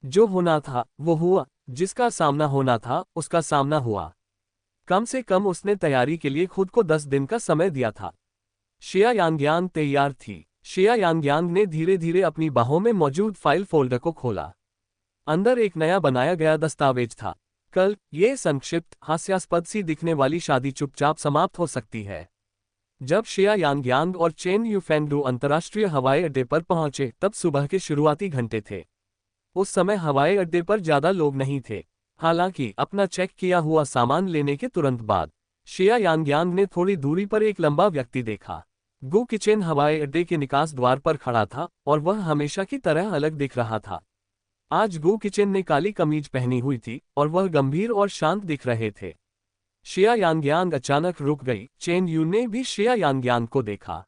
जो होना था वो हुआ, जिसका सामना होना था उसका सामना हुआ। कम से कम उसने तैयारी के लिए खुद को 10 दिन का समय दिया था। शिया यांग्यांग तैयार थी। शिया यांग्यांग ने धीरे धीरे अपनी बाहों में मौजूद फाइल फोल्डर को खोला। अंदर एक नया बनाया गया दस्तावेज था। कल ये संक्षिप्त हास्यास्पद सी दिखने वाली शादी चुपचाप समाप्त हो सकती है। जब शिया यांग्यांग और चेन यू फेंगडू अंतर्राष्ट्रीय हवाई अड्डे पर पहुंचे तब सुबह के शुरुआती घंटे थे। उस समय हवाई अड्डे पर ज्यादा लोग नहीं थे। हालांकि अपना चेक किया हुआ सामान लेने के तुरंत बाद शिया यांग्यांग ने थोड़ी दूरी पर एक लंबा व्यक्ति देखा। गु किचेन हवाई अड्डे के निकास द्वार पर खड़ा था और वह हमेशा की तरह अलग दिख रहा था। आज गु किचेन ने काली कमीज पहनी हुई थी और वह गंभीर और शांत दिख रहे थे। शिया यांग्यांग अचानक रुक गई। चेन यू ने भी शिया यांग्यांग को देखा,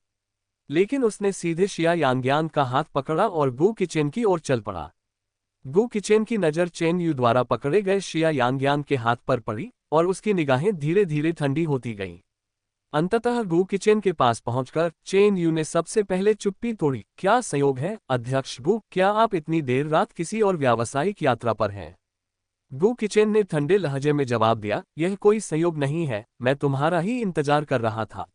लेकिन उसने सीधे शिया यांग्यांग का हाथ पकड़ा और गु किचेन की ओर चल पड़ा। गु किचेन की नज़र चेन यू द्वारा पकड़े गए शिया यांग्यांग के हाथ पर पड़ी और उसकी निगाहें धीरे धीरे ठंडी होती गईं। अंततः गु किचेन के पास पहुंचकर चेन यू ने सबसे पहले चुप्पी तोड़ी। क्या संयोग है अध्यक्ष गु, क्या आप इतनी देर रात किसी और व्यावसायिक यात्रा पर हैं? गु किचेन ने ठंडे लहजे में जवाब दिया, यह कोई संयोग नहीं है, मैं तुम्हारा ही इंतजार कर रहा था।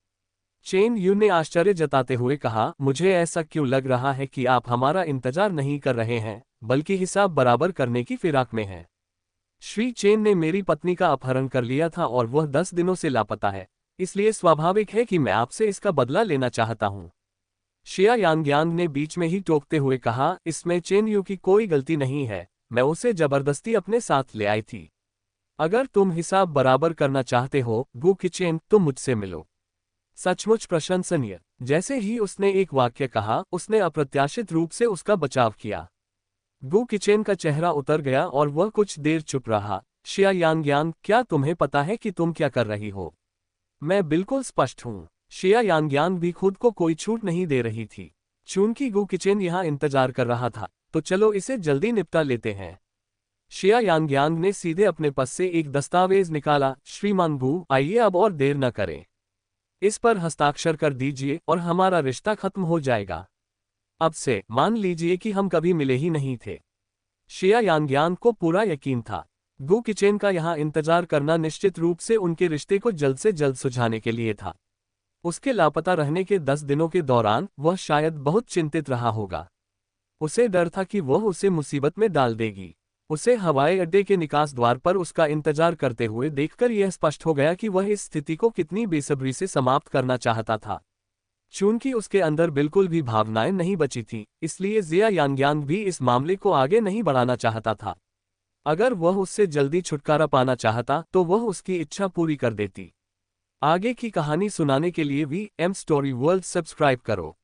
चेन यू ने आश्चर्य जताते हुए कहा, मुझे ऐसा क्यों लग रहा है कि आप हमारा इंतजार नहीं कर रहे हैं बल्कि हिसाब बराबर करने की फिराक में हैं। श्री चेन ने मेरी पत्नी का अपहरण कर लिया था और वह 10 दिनों से लापता है, इसलिए स्वाभाविक है कि मैं आपसे इसका बदला लेना चाहता हूं। शिया यांग्यांग ने बीच में ही टोकते हुए कहा, इसमें चेन यू की कोई गलती नहीं है, मैं उसे जबरदस्ती अपने साथ ले आई थी। अगर तुम हिसाब बराबर करना चाहते हो गु किचेन, तो मुझसे मिलो। सचमुच प्रशंसनीय। जैसे ही उसने एक वाक्य कहा, उसने अप्रत्याशित रूप से उसका बचाव किया। गु किचेन का चेहरा उतर गया और वह कुछ देर चुप रहा। शिया यांग्यांग, क्या तुम्हें पता है कि तुम क्या कर रही हो? मैं बिल्कुल स्पष्ट हूँ। शिया यांग्यांग भी खुद को कोई छूट नहीं दे रही थी। चूंकि गु किचेन यहाँ इंतजार कर रहा था, तो चलो इसे जल्दी निपटा लेते हैं। शिया यांग्यांग ने सीधे अपने पास से एक दस्तावेज निकाला। श्रीमान गु, आइए अब और देर न करें। इस पर हस्ताक्षर कर दीजिए और हमारा रिश्ता खत्म हो जाएगा। अब से मान लीजिए कि हम कभी मिले ही नहीं थे। शिया यांग्यांग को पूरा यकीन था, गु किचेन का यहाँ इंतजार करना निश्चित रूप से उनके रिश्ते को जल्द से जल्द सुलझाने के लिए था। उसके लापता रहने के 10 दिनों के दौरान वह शायद बहुत चिंतित रहा होगा। उसे डर था कि वह उसे मुसीबत में डाल देगी। उसे हवाई अड्डे के निकास द्वार पर उसका इंतजार करते हुए देखकर यह स्पष्ट हो गया कि वह इस स्थिति को कितनी बेसब्री से समाप्त करना चाहता था। चूंकि उसके अंदर बिल्कुल भी भावनाएं नहीं बची थीं, इसलिए जिया यांग्यांग भी इस मामले को आगे नहीं बढ़ाना चाहता था। अगर वह उससे जल्दी छुटकारा पाना चाहता तो वह उसकी इच्छा पूरी कर देती। आगे की कहानी सुनाने के लिए VM स्टोरी वर्ल्ड सब्सक्राइब करो।